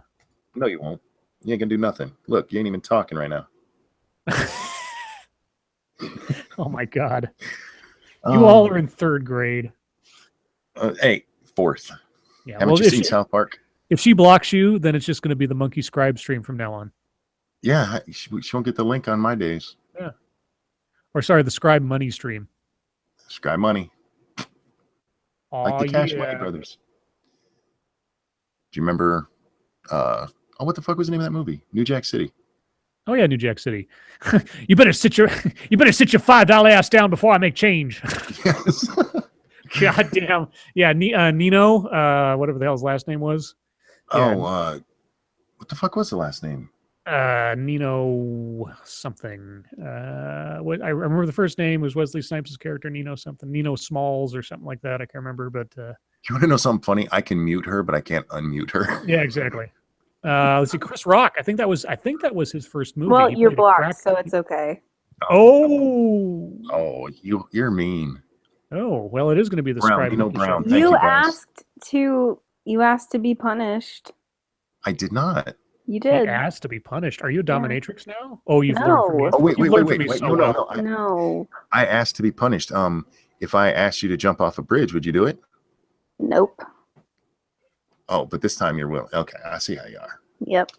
No, you won't. You ain't gonna do nothing. Look, you ain't even talking right now. Oh my God. You all are in third grade. Hey, fourth. Yeah. Haven't you seen South Park? If she blocks you, then it's just going to be the Monkey Scribe stream from now on. Yeah, she won't get the link on my days. Yeah. Or sorry, the Scribe Money stream. Scribe Money. Like the Cash Money Brothers. Do you remember what the fuck was the name of that movie? New Jack City. Oh yeah, New Jack City. You better sit your $5 ass down before I make change. Yes. God damn. Yeah, Nino, whatever the hell his last name was. Yeah. What the fuck was the last name? Nino something. What I remember the first name was Wesley Snipes' character, Nino something. Nino Smalls or something like that. I can't remember, but You want to know something funny? I can mute her, but I can't unmute her. Yeah, exactly. Let's see, Chris Rock. I think that was his first movie. Well, you're blocked, so it's okay. Oh, you're mean. Oh, well, it is going to be the Brown, Scribe Brown. show. Thank you, You asked to be punished. I did not. You did. He asked to be punished. Are you a dominatrix now? Oh, you've No. learned from me. Oh, wait. No. No. I asked to be punished. If I asked you to jump off a bridge, would you do it? Nope. Oh, but this time you're willing. Okay, I see how you are. Yep.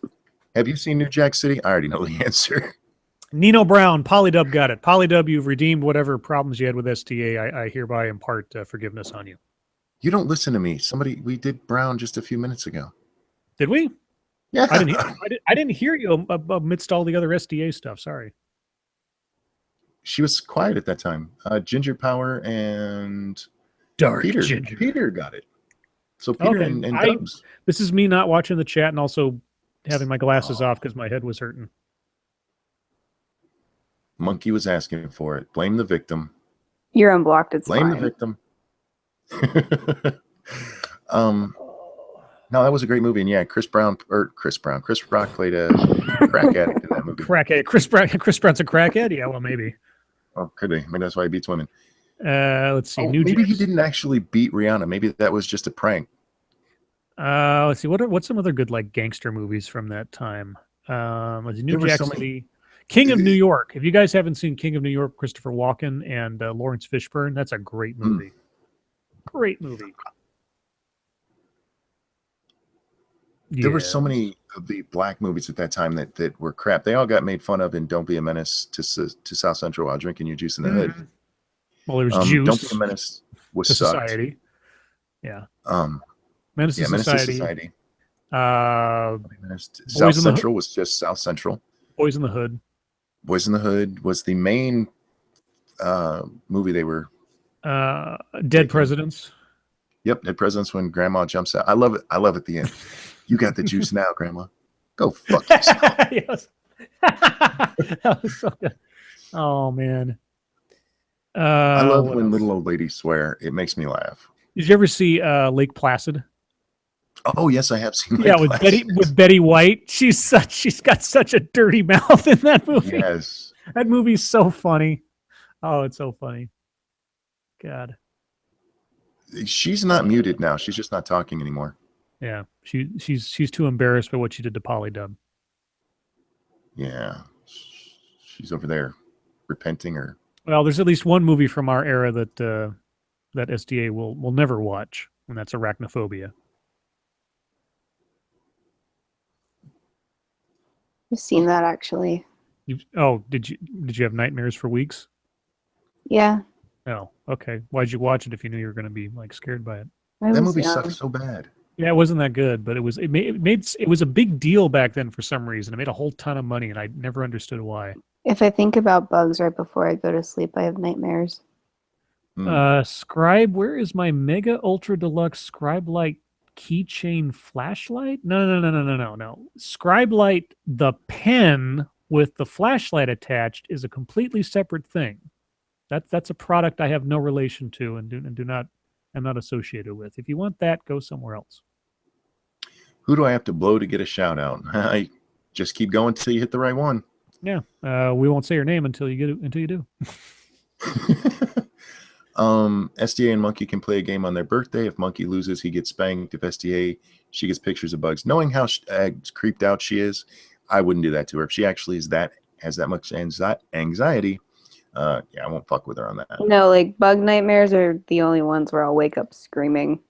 Have you seen New Jack City? I already know the answer. Nino Brown, Polydub got it. Polydub, you've redeemed whatever problems you had with SDA. I hereby impart forgiveness on you. You don't listen to me. We did Brown just a few minutes ago. Did we? Yeah. I didn't hear you amidst all the other SDA stuff. Sorry. She was quiet at that time. Ginger Power and Dark Peter. Ginger. Peter got it. So Peter and Dubs. This is me not watching the chat and also having my glasses off because my head was hurting. Monkey was asking for it. Blame the victim. You're unblocked. It's Blame fine. the victim. No, that was a great movie, and yeah, Chris Rock played a crack addict in that movie. Crackhead. Chris Brown's a crackhead. Yeah, well, maybe. Oh, could be. Maybe that's why he beats women. Let's see. Maybe he didn't actually beat Rihanna. Maybe that was just a prank. Let's see. What's some other good like gangster movies from that time? New Jack City, King of New York. If you guys haven't seen King of New York, Christopher Walken and Lawrence Fishburne, that's a great movie. Great movie. There were so many of the black movies at that time that were crap. They all got made fun of in Don't Be a Menace to South Central while drinking your juice in the hood. Well, there was Juice. Don't Be a Menace was sucked. Society. Yeah. Menace to Society. South Central was just South Central. Boys in the Hood. Boys in the Hood was the main movie they were. Dead Presidents. Yep, Dead Presidents when Grandma jumps out. I love it. I love at the end. You got the juice now, Grandma. Go fuck yourself. Yes. That was so good. Oh man. I love when little old ladies swear. It makes me laugh. Did you ever see Lake Placid? Oh yes, I have seen. Yeah, with Betty White. She's got such a dirty mouth in that movie. Yes. That movie's so funny. Oh, it's so funny. God. She's not muted now. She's just not talking anymore. Yeah, she's too embarrassed by what she did to Polydub. Yeah, she's over there repenting or. Well, there's at least one movie from our era that that SDA will never watch, and that's Arachnophobia. I've seen that actually. Did you have nightmares for weeks? Yeah. Oh, okay. Why'd you watch it if you knew you were going to be like scared by it? That movie sucked so bad. Yeah, it wasn't that good, but it was a big deal back then for some reason. It made a whole ton of money, and I never understood why. If I think about bugs right before I go to sleep, I have nightmares. Scribe, where is my Mega Ultra Deluxe Scribe Light keychain flashlight? No. Scribe Light, the pen with the flashlight attached, is a completely separate thing. That's a product I have no relation to I'm not associated with. If you want that, go somewhere else. Who do I have to blow to get a shout out? I just keep going until you hit the right one. Yeah. We won't say your name until you do. SDA and Monkey can play a game on their birthday. If Monkey loses, he gets spanked. If SDA, she gets pictures of bugs. Knowing how creeped out she is, I wouldn't do that to her. If she actually has that much anxiety, I won't fuck with her on that. No, like bug nightmares are the only ones where I'll wake up screaming.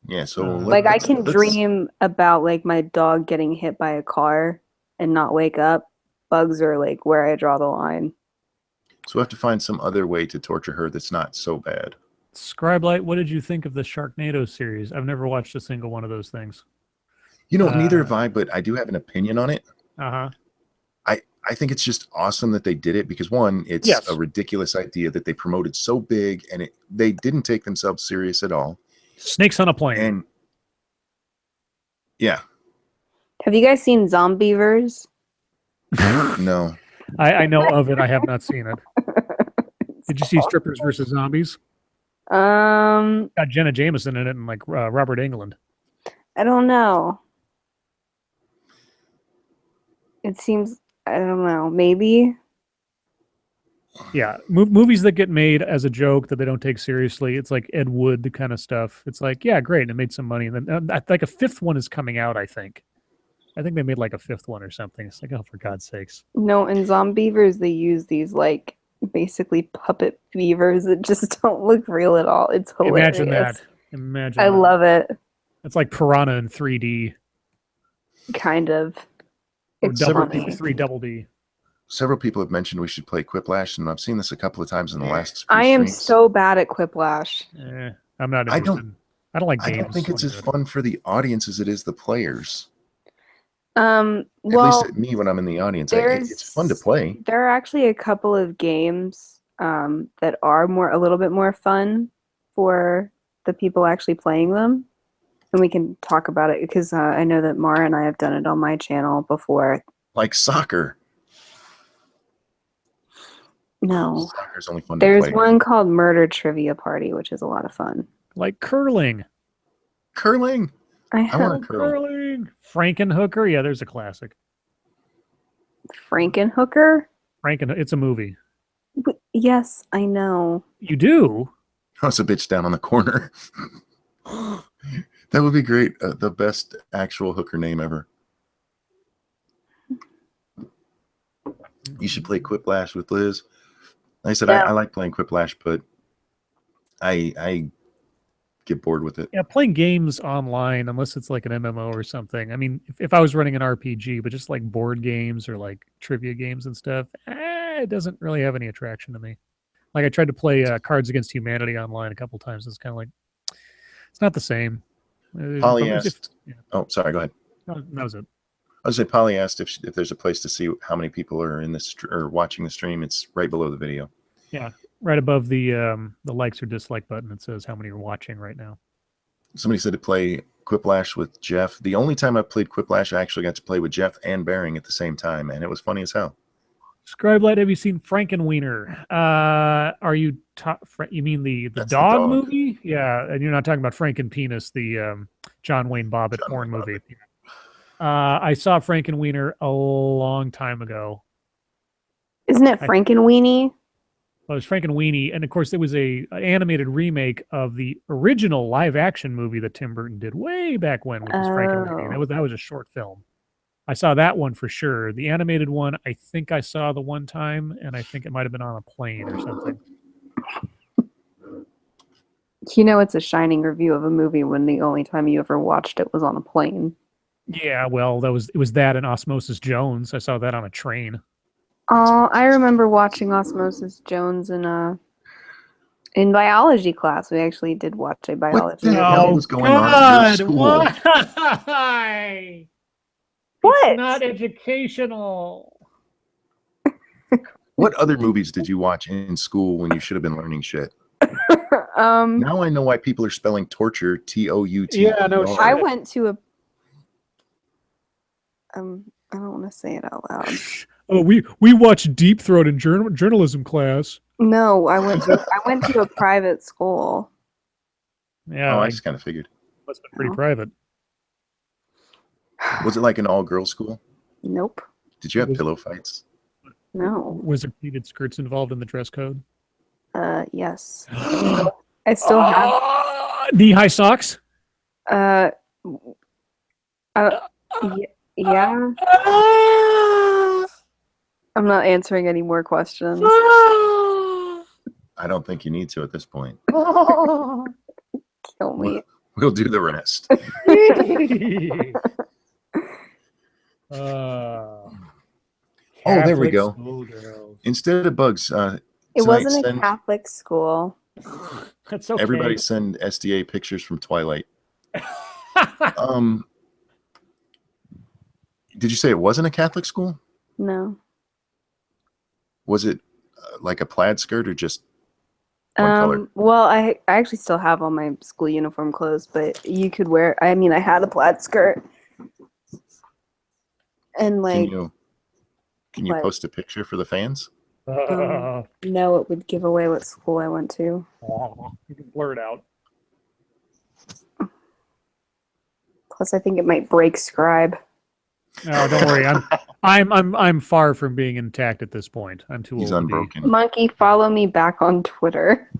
Yeah, so like I can dream about like my dog getting hit by a car and not wake up. Bugs are like where I draw the line. So we have to find some other way to torture her that's not so bad. Scribelight, what did you think of the Sharknado series? I've never watched a single one of those things. Neither have I, but I do have an opinion on it. Uh-huh. I think it's just awesome that they did it because one, it's a ridiculous idea that they promoted so big and they didn't take themselves serious at all. Snakes on a plane. And yeah. Have you guys seen Zombievers? No. I know of it. I have not seen it. Did you see Strippers versus Zombies? Got Jenna Jameson in it and like Robert Englund. I don't know. It seems, I don't know, maybe. Yeah, movies that get made as a joke that they don't take seriously. It's like Ed Wood, the kind of stuff. It's like, yeah, great, and it made some money. And then like a fifth one is coming out, I think. I think they made like a fifth one or something. It's like, oh, for God's sakes. No, in Zombievers, they use these like basically puppet beavers that just don't look real at all. It's hilarious. Imagine that. Imagine I love it. It's like Piranha in 3D. Kind of. Or It's double funny. D, 3 double D. Several people have mentioned we should play Quiplash, and I've seen this a couple of times in the last few I am streams. so bad at Quiplash. I'm not I interested. I don't like games. I don't think it's as fun for the audience as it is the players. Well, at least at me when I'm in the audience, it's fun to play. There are actually a couple of games that are a little bit more fun for the people actually playing them, and we can talk about it because I know that Mara and I have done it on my channel before. Like soccer. No, soccer's only fun there's to play. one called Murder Trivia Party, which is a lot of fun. Like curling. I want to curl. Curling. Frankenhooker. Yeah, there's a classic. Frankenhooker? It's a movie. Yes, I know. You do? Oh, it's a bitch down on the corner. That would be great. The best actual hooker name ever. You should play Quiplash with Liz. Like I said, I like playing Quiplash, but I get bored with it. Yeah, playing games online, unless it's like an MMO or something. I mean, if I was running an RPG, but just like board games or like trivia games and stuff, it doesn't really have any attraction to me. Like I tried to play Cards Against Humanity online a couple times. It's kind of like, it's not the same. Polly asked, oh, sorry, go ahead. No, that was it. I was saying, Polly asked if there's a place to see how many people are in this or watching the stream. It's right below the video. Yeah, right above the likes or dislike button. It says how many are watching right now. Somebody said to play Quiplash with Jeff. The only time I played Quiplash, I actually got to play with Jeff and Bearing at the same time, and it was funny as hell. Scribelight, have you seen Frankenwiener? Are you you mean the dog movie? Yeah, and you're not talking about Frankenpenis, the John Wayne Bobbitt porn movie. I saw Frankenwiener a long time ago. Isn't it Frankenweenie? Well, it was Frankenweenie, and of course, it was an animated remake of the original live-action movie that Tim Burton did way back when, which was Frankenweenie. That was a short film. I saw that one for sure. The animated one, I think I saw the one time, and I think it might have been on a plane or something. You know, it's a shining review of a movie when the only time you ever watched it was on a plane. Yeah, well, it was that and Osmosis Jones. I saw that on a train. Oh, I remember watching Osmosis Jones in biology class. We actually did watch a biology. What the hell was going on at your school? Why? What? It's not educational. What other movies did you watch in school when you should have been learning shit? Now I know why people are spelling torture T-O-U-T. Yeah, no shit. I went to a I don't want to say it out loud. Oh, we watched Deep Throat in journalism class. No, I went to a private school. Yeah, I just kind of figured. Must have been pretty private. Was it like an all-girls school? Nope. Did you have pillow fights? No. Was there pleated skirts involved in the dress code? Yes. I still have knee-high socks. Yeah. I'm not answering any more questions. I don't think you need to at this point. Kill me. We'll do the rest. There we go. Instead of bugs, it wasn't a Catholic school. That's okay. Everybody send SDA pictures from Twilight. Did you say it wasn't a Catholic school? No. Was it like a plaid skirt or just one color? Well, I actually still have all my school uniform clothes, but you could wear. I mean, I had a plaid skirt, and like. Can you post a picture for the fans? No, it would give away what school I went to. You can blur it out. Plus, I think it might break Scribe. No, don't worry. I'm far from being intact at this point. I'm too old. He's unbroken. Monkey, follow me back on Twitter.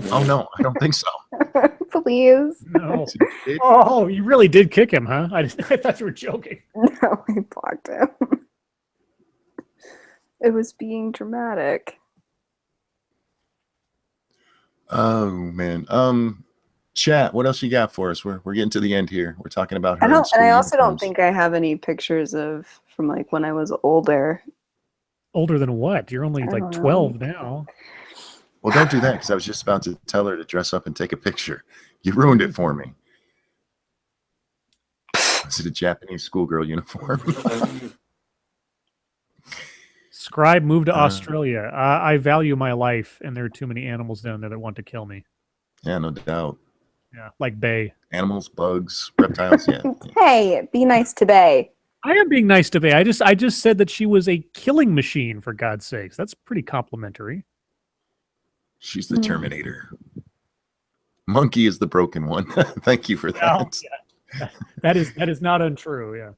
Oh no, I don't think so. Please. No. Oh, you really did kick him, huh? I thought you were joking. No, I blocked him. It was being dramatic. Oh man. Chat, what else you got for us? We're getting to the end here. We're talking about her. I also don't think I have any pictures from like when I was older. Older than what? You're only I like don't know. 12 now. Well, don't do that because I was just about to tell her to dress up and take a picture. You ruined it for me. Is it a Japanese schoolgirl uniform? Scribe moved to Australia. I value my life, and there are too many animals down there that want to kill me. Yeah, no doubt. Yeah, like Bay. Animals, bugs, reptiles. Yeah. Hey, be nice to Bay. I am being nice to Bay. I just said that she was a killing machine, for God's sakes. That's pretty complimentary. She's the Terminator. Monkey is the broken one. Thank you for that. Oh, yeah. That is not untrue. Yeah.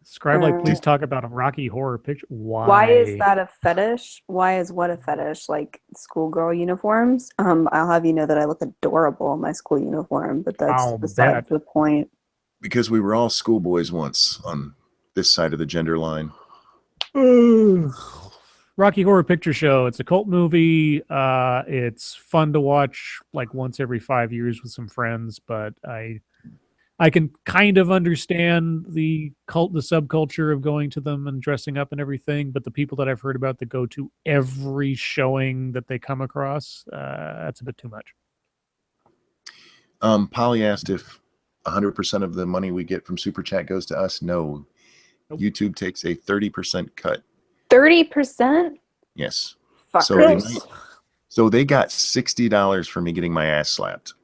Scribe, like, please talk about a Rocky Horror Picture. Why is that a fetish? Why is what a fetish? Like schoolgirl uniforms? I'll have you know that I look adorable in my school uniform, but that's besides the point. Because we were all schoolboys once on this side of the gender line. Rocky Horror Picture Show. It's a cult movie. It's fun to watch like once every 5 years with some friends, but I can kind of understand the subculture of going to them and dressing up and everything, but the people that I've heard about that go to every showing that they come across, that's a bit too much. Polly asked if 100% of the money we get from Super Chat goes to us. No. Nope. YouTube takes a 30% cut. 30%? Yes. Fuckers. So they got $60 for me getting my ass slapped.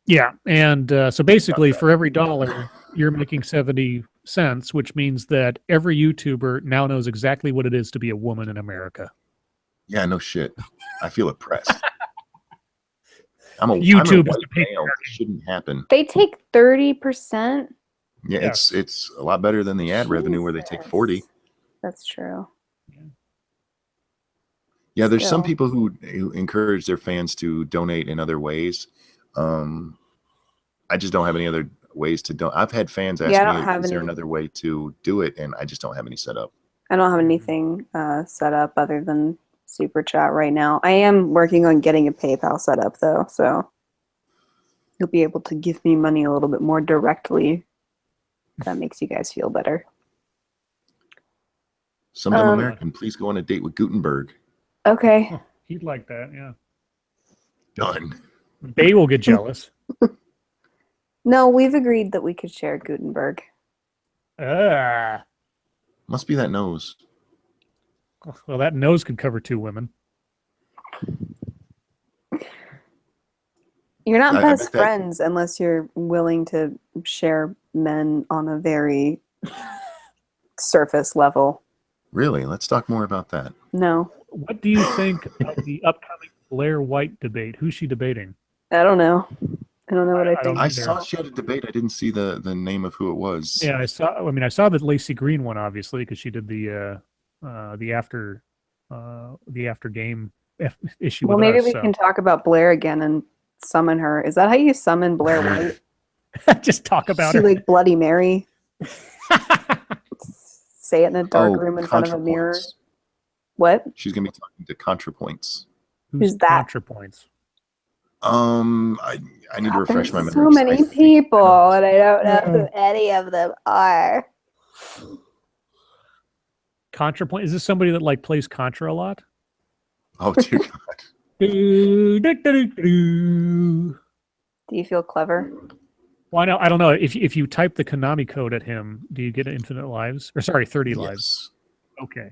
Yeah, and so basically for every dollar, you're making 70 cents, which means that every YouTuber now knows exactly what it is to be a woman in America. Yeah, no shit. I feel oppressed. YouTube is white male. It shouldn't happen. They take 30%? Yeah, yes. It's a lot better than the ad revenue where they take 40. That's true. Yeah, there's some people who encourage their fans to donate in other ways. I just don't have any other ways to donate. I've had fans ask me, is there another way to do it? And I just don't have any set up. I don't have anything set up other than Super Chat right now. I am working on getting a PayPal set up, though, so you'll be able to give me money a little bit more directly. That makes you guys feel better. Some dumb American, please go on a date with Gutenberg. Okay. Oh, he'd like that, yeah. Done. Bay will get jealous. No, we've agreed that we could share Gutenberg. Must be that nose. Well, that nose could cover 2 women. You're not best friends unless you're willing to share men on a very surface level. Really? Let's talk more about that. No. What do you think of the upcoming Blair White debate? Who's she debating? I don't know. I don't know what I think. I saw she had a debate. I didn't see the name of who it was. Yeah, I saw the Lacey Green one, obviously, because she did the after game issue. Well, with maybe us, we can talk about Blair again and summon her. Is that how you summon Blair White? Just talk about her. Like Bloody Mary. Say it in a dark room in front of a mirror. What? She's gonna be talking to ContraPoints. Who's that? ContraPoints. I need to refresh my memory. So many people, and I don't know who any of them are. ContraPoint, is this somebody that like plays Contra a lot? Oh dear God. Do you feel clever? Well, I don't know. If you type the Konami code at him, do you get infinite lives? Or sorry, 30 lives. Okay.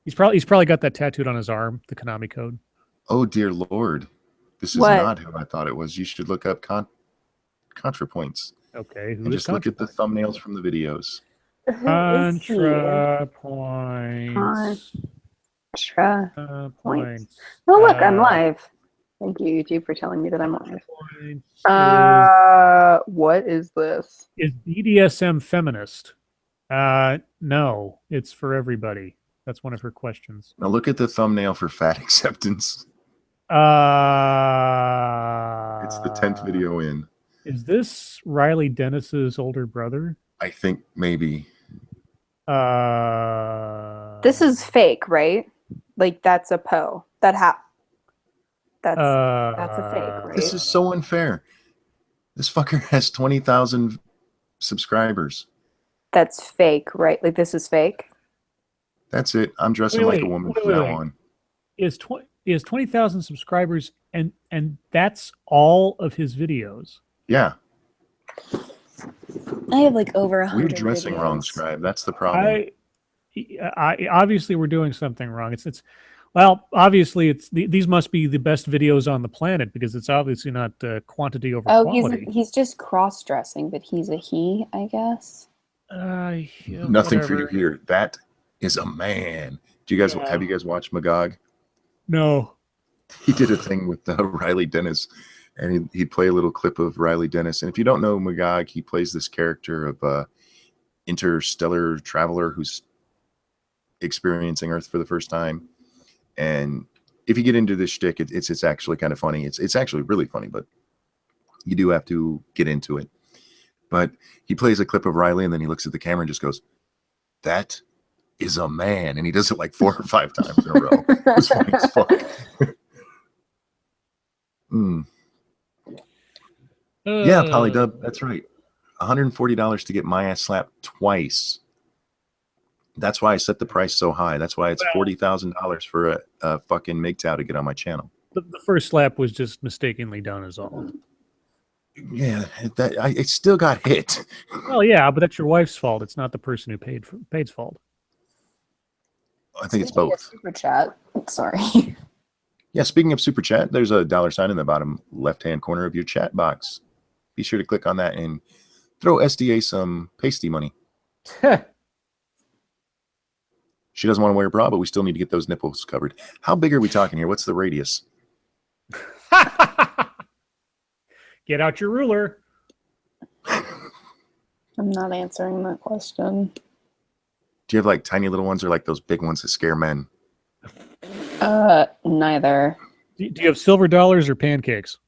He's probably got that tattooed on his arm, the Konami code. Oh dear Lord. This is not who I thought it was. You should look up ContraPoints. Okay. And just look at the thumbnails from the videos. ContraPoints. ContraPoints. Oh, look, I'm live. Thank you, YouTube, for telling me that I'm live. What is this? Is BDSM feminist? No, it's for everybody. That's one of her questions. Now look at the thumbnail for Fat Acceptance. It's the 10th video in. Is this Riley Dennis's older brother? I think maybe. This is fake, right? Like that's a that's a fake, right? This is so unfair. This fucker has 20,000 subscribers. That's fake, right? Like this is fake. That's it. I'm dressing like a woman from now on. Is 20,000 subscribers, and that's all of his videos? Yeah. I have like over 100 We're dressing videos. wrong, Scribe. That's the problem. I obviously we're doing something wrong. Well, obviously these must be the best videos on the planet because it's obviously not quantity over quality. He's just cross-dressing, but he's a he, I guess. Yeah, Nothing whatever. for you here. That is a man. Have you guys watched Magog? No. He did a thing with Riley Dennis, and he'd play a little clip of Riley Dennis. And if you don't know Magog, he plays this character of interstellar traveler who's experiencing Earth for the first time. And if you get into this shtick, it's actually kind of funny. It's actually really funny, but you do have to get into it. But he plays a clip of Riley, and then he looks at the camera and just goes, "That is a man," and he does it like 4 or 5 times in a row. It's funny as fuck. Yeah, Polydub, that's right. $140 to get my ass slapped twice. That's why I set the price so high. That's why it's $40,000 for a fucking MGTOW to get on my channel. The first slap was just mistakenly done, is all. Yeah, it still got hit. Well, yeah, but that's your wife's fault. It's not the person who paid's fault. I think it's both. Super chat. Sorry. Yeah, speaking of super chat, there's a $sign in the bottom left-hand corner of your chat box. Be sure to click on that and throw SDA some pasty money. She doesn't want to wear a bra, but we still need to get those nipples covered. How big are we talking here? What's the radius? Get out your ruler. I'm not answering that question. Do you have like tiny little ones or like those big ones that scare men? Neither. Do you have silver dollars or pancakes?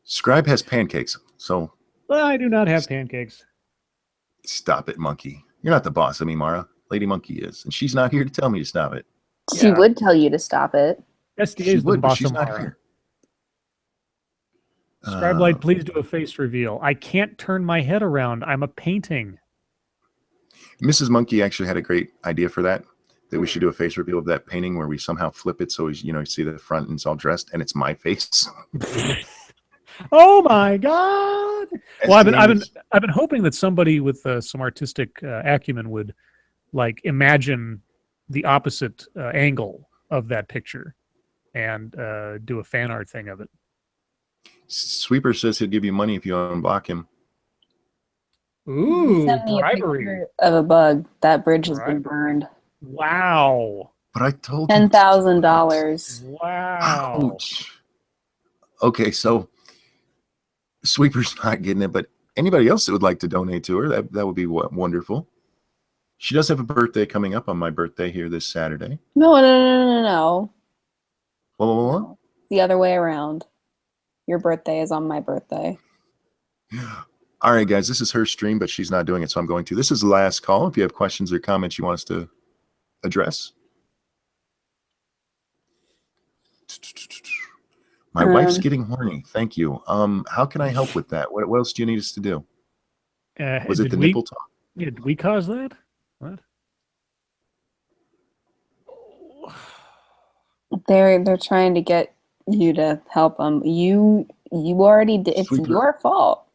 Scribe has pancakes, so... Well, I do not have pancakes. Stop it, monkey. You're not the boss of me, Mara. Lady Monkey is, and she's not here to tell me to stop it. She would tell you to stop it. SDA is the boss of Mara. Scribe Light, please do a face reveal. I can't turn my head around. I'm a painting. Mrs. Monkey actually had a great idea for that we should do a face reveal of that painting where we somehow flip it so you see the front and it's all dressed and it's my face. Oh my God! Well, I've been hoping that somebody with some artistic acumen would like imagine the opposite angle of that picture and do a fan art thing of it. Sweeper says he'll give you money if you unblock him. Ooh, Send me bribery. a picture of a bug. That bridge has been burned. Wow. But I told you. $10,000. Wow. Ouch. Okay, so Sweeper's not getting it, but anybody else that would like to donate to her, that would be wonderful. She does have a birthday coming up on my birthday here this Saturday. No. What? The other way around. Your birthday is on my birthday. All right, guys, this is her stream, but she's not doing it, so I'm going to. This is the last call. If you have questions or comments you want us to address. My wife's getting horny. Thank you. How can I help with that? What else do you need us to do? Was it the nipple talk? Yeah, did we cause that? What? They're trying to get you to help them. You already did. It's Sweeper. Your fault.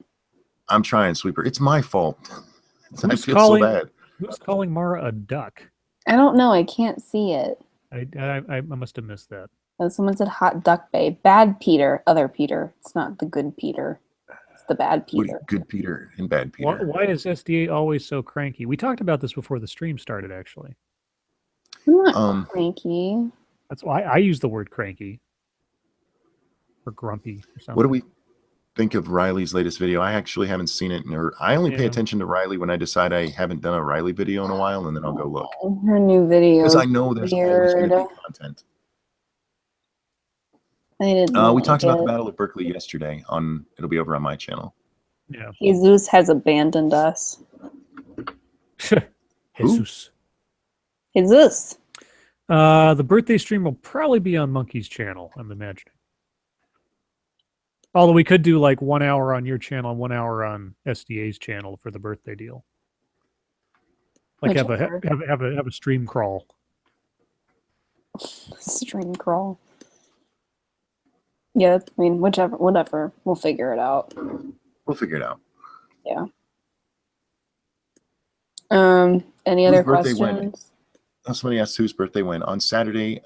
I'm trying, Sweeper. It's my fault. I feel calling, so bad. Who's calling Mara a duck? I don't know. I can't see it. I must have missed that. Oh, someone said hot duck bay. Bad Peter. Other Peter. It's not the good Peter. It's the bad Peter. Good Peter and bad Peter. Why is SDA always so cranky? We talked about this before the stream started, actually. I'm not cranky. That's why I use the word cranky. Or grumpy or something. What do we think of Riley's latest video? I actually haven't seen it. I only pay attention to Riley when I decide I haven't done a Riley video in a while, and then I'll go look. Her new video. Because I know there's always going to be content. We talked about the Battle of Berkeley yesterday. It'll be over on my channel. Yeah. Jesus has abandoned us. Jesus. Jesus. The birthday stream will probably be on Monkey's channel, I'm imagining. Although we could do like 1 hour on your channel and 1 hour on SDA's channel for the birthday deal. Like have a stream crawl. Stream crawl. Yeah, I mean, whatever. We'll figure it out. We'll figure it out. Yeah. Any other questions? Somebody asked whose birthday when. On Saturday,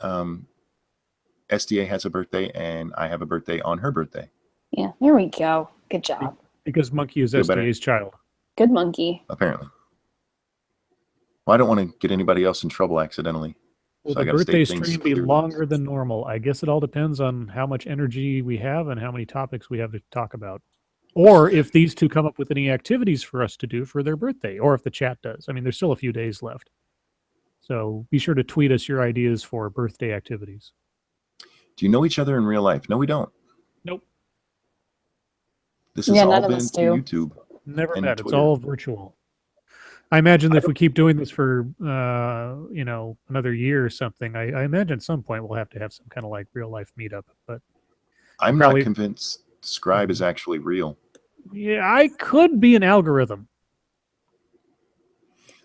SDA has a birthday, and I have a birthday on her birthday. Yeah, there we go. Good job. Because Monkey is Feel SDA's child. Good Monkey. Apparently. Well, I don't want to get anybody else in trouble accidentally. Will So the birthday stream be longer than normal? I guess it all depends on how much energy we have and how many topics we have to talk about. Or if these two come up with any activities for us to do for their birthday, or if the chat does. I mean, there's still a few days left. So be sure to tweet us your ideas for birthday activities. Do you know each other in real life? No, we don't. Nope. This has all been through YouTube. Never met. Twitter. It's all virtual. I imagine if we keep doing this for another year or something, I imagine at some point we'll have to have some kind of like real life meetup. But I'm not convinced Scribe is actually real. Yeah, I could be an algorithm.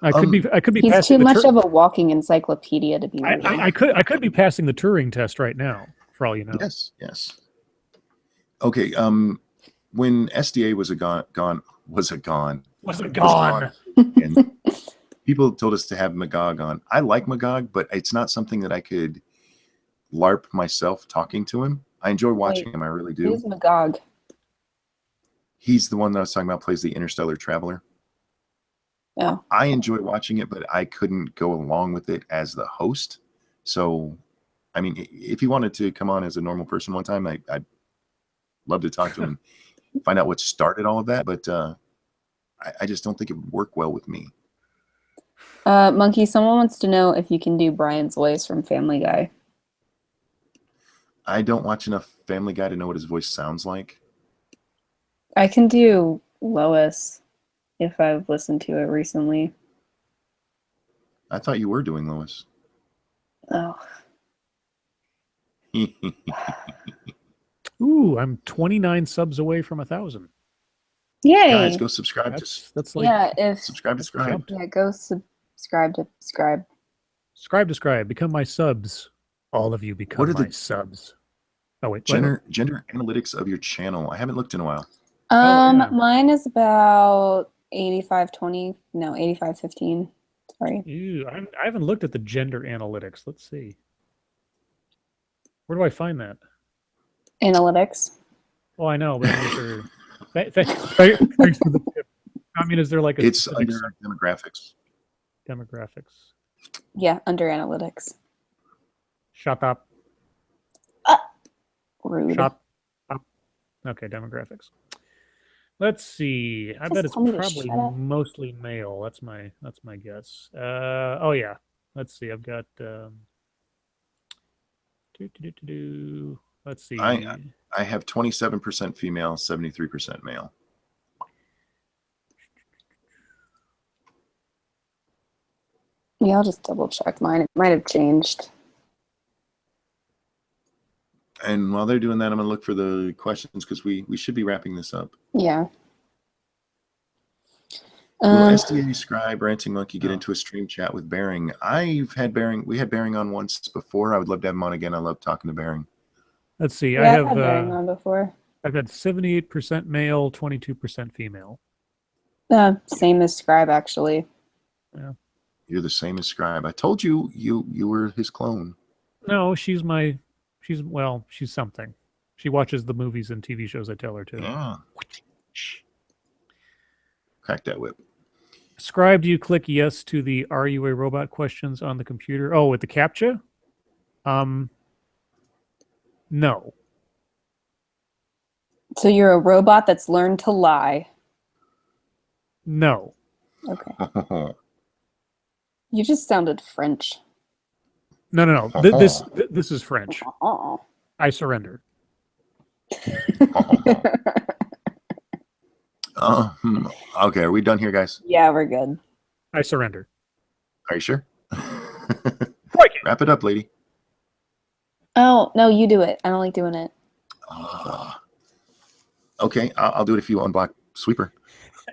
I could be. He's too much of a walking encyclopedia to be. I could be passing the Turing test right now, for all you know. Yes. Okay. When SDA was gone, and people told us to have Magog on. I like Magog, but it's not something that I could LARP myself talking to him. I enjoy watching him. I really do. Who's Magog? He's the one that I was talking about, plays the Interstellar Traveler. Oh. I enjoy watching it, but I couldn't go along with it as the host. So, I mean, if he wanted to come on as a normal person one time, I'd love to talk to him and find out what started all of that. But I just don't think it would work well with me. Monkey, someone wants to know if you can do Brian's voice from Family Guy. I don't watch enough Family Guy to know what his voice sounds like. I can do Lois if I've listened to it recently. I thought you were doing Lois. Oh. Ooh, I'm 29 subs away from 1,000. Yay! Guys, go subscribe. That's like subscribe to Scribe. Yeah, go subscribe to Scribe. Subscribe. Become my subs. All of you become my subs. Oh wait, gender analytics of your channel. I haven't looked in a while. Mine is about 85-20. No, 85-15. Sorry. Ew, I haven't looked at the gender analytics. Let's see. Where do I find that? Analytics. Well, I know, but thanks for the tip. I mean, is there like a... It's under demographics. Demographics. Yeah, under analytics. Shut up. Rude. Shut up. Okay, demographics. Let's see. I bet it's probably mostly male. That's my guess. Oh yeah. Let's see. I've got Let's see. I have 27% female, 73% male. Yeah, I'll just double check mine. It might have changed. And while they're doing that, I'm going to look for the questions because we should be wrapping this up. Yeah. Will SDA Scribe, Ranting Monkey get into a stream chat with Bearing? We had Bearing on once before. I would love to have him on again. I love talking to Bearing. Let's see. Yeah, I've had Bearing on before. I've had 78% male, 22% female. Same as Scribe, actually. Yeah. You're the same as Scribe. I told you you were his clone. No, she's something. She watches the movies and TV shows I tell her to. Yeah. Crack that whip. Scribe, do you click yes to the "Are you a robot?" questions on the computer? Oh, with the CAPTCHA? No. So you're a robot that's learned to lie? No. Okay. You just sounded French. No. This is French. I surrender. Okay, are we done here, guys? Yeah, we're good. I surrender. Are you sure? Wrap it up, lady. Oh, no, you do it. I don't like doing it. Okay, I'll do it if you unblock Sweeper.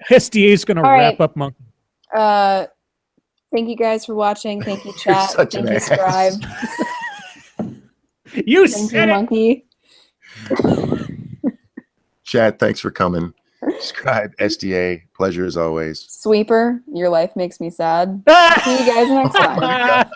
SDA is going to wrap up Monkey. Thank you guys for watching. Thank you, chat. Such Thank an you, ass. Scribe. You Thank said you, it. Monkey. Chad, thanks for coming. Scribe, SDA, pleasure as always. Sweeper, your life makes me sad. See you guys next Oh time. my God.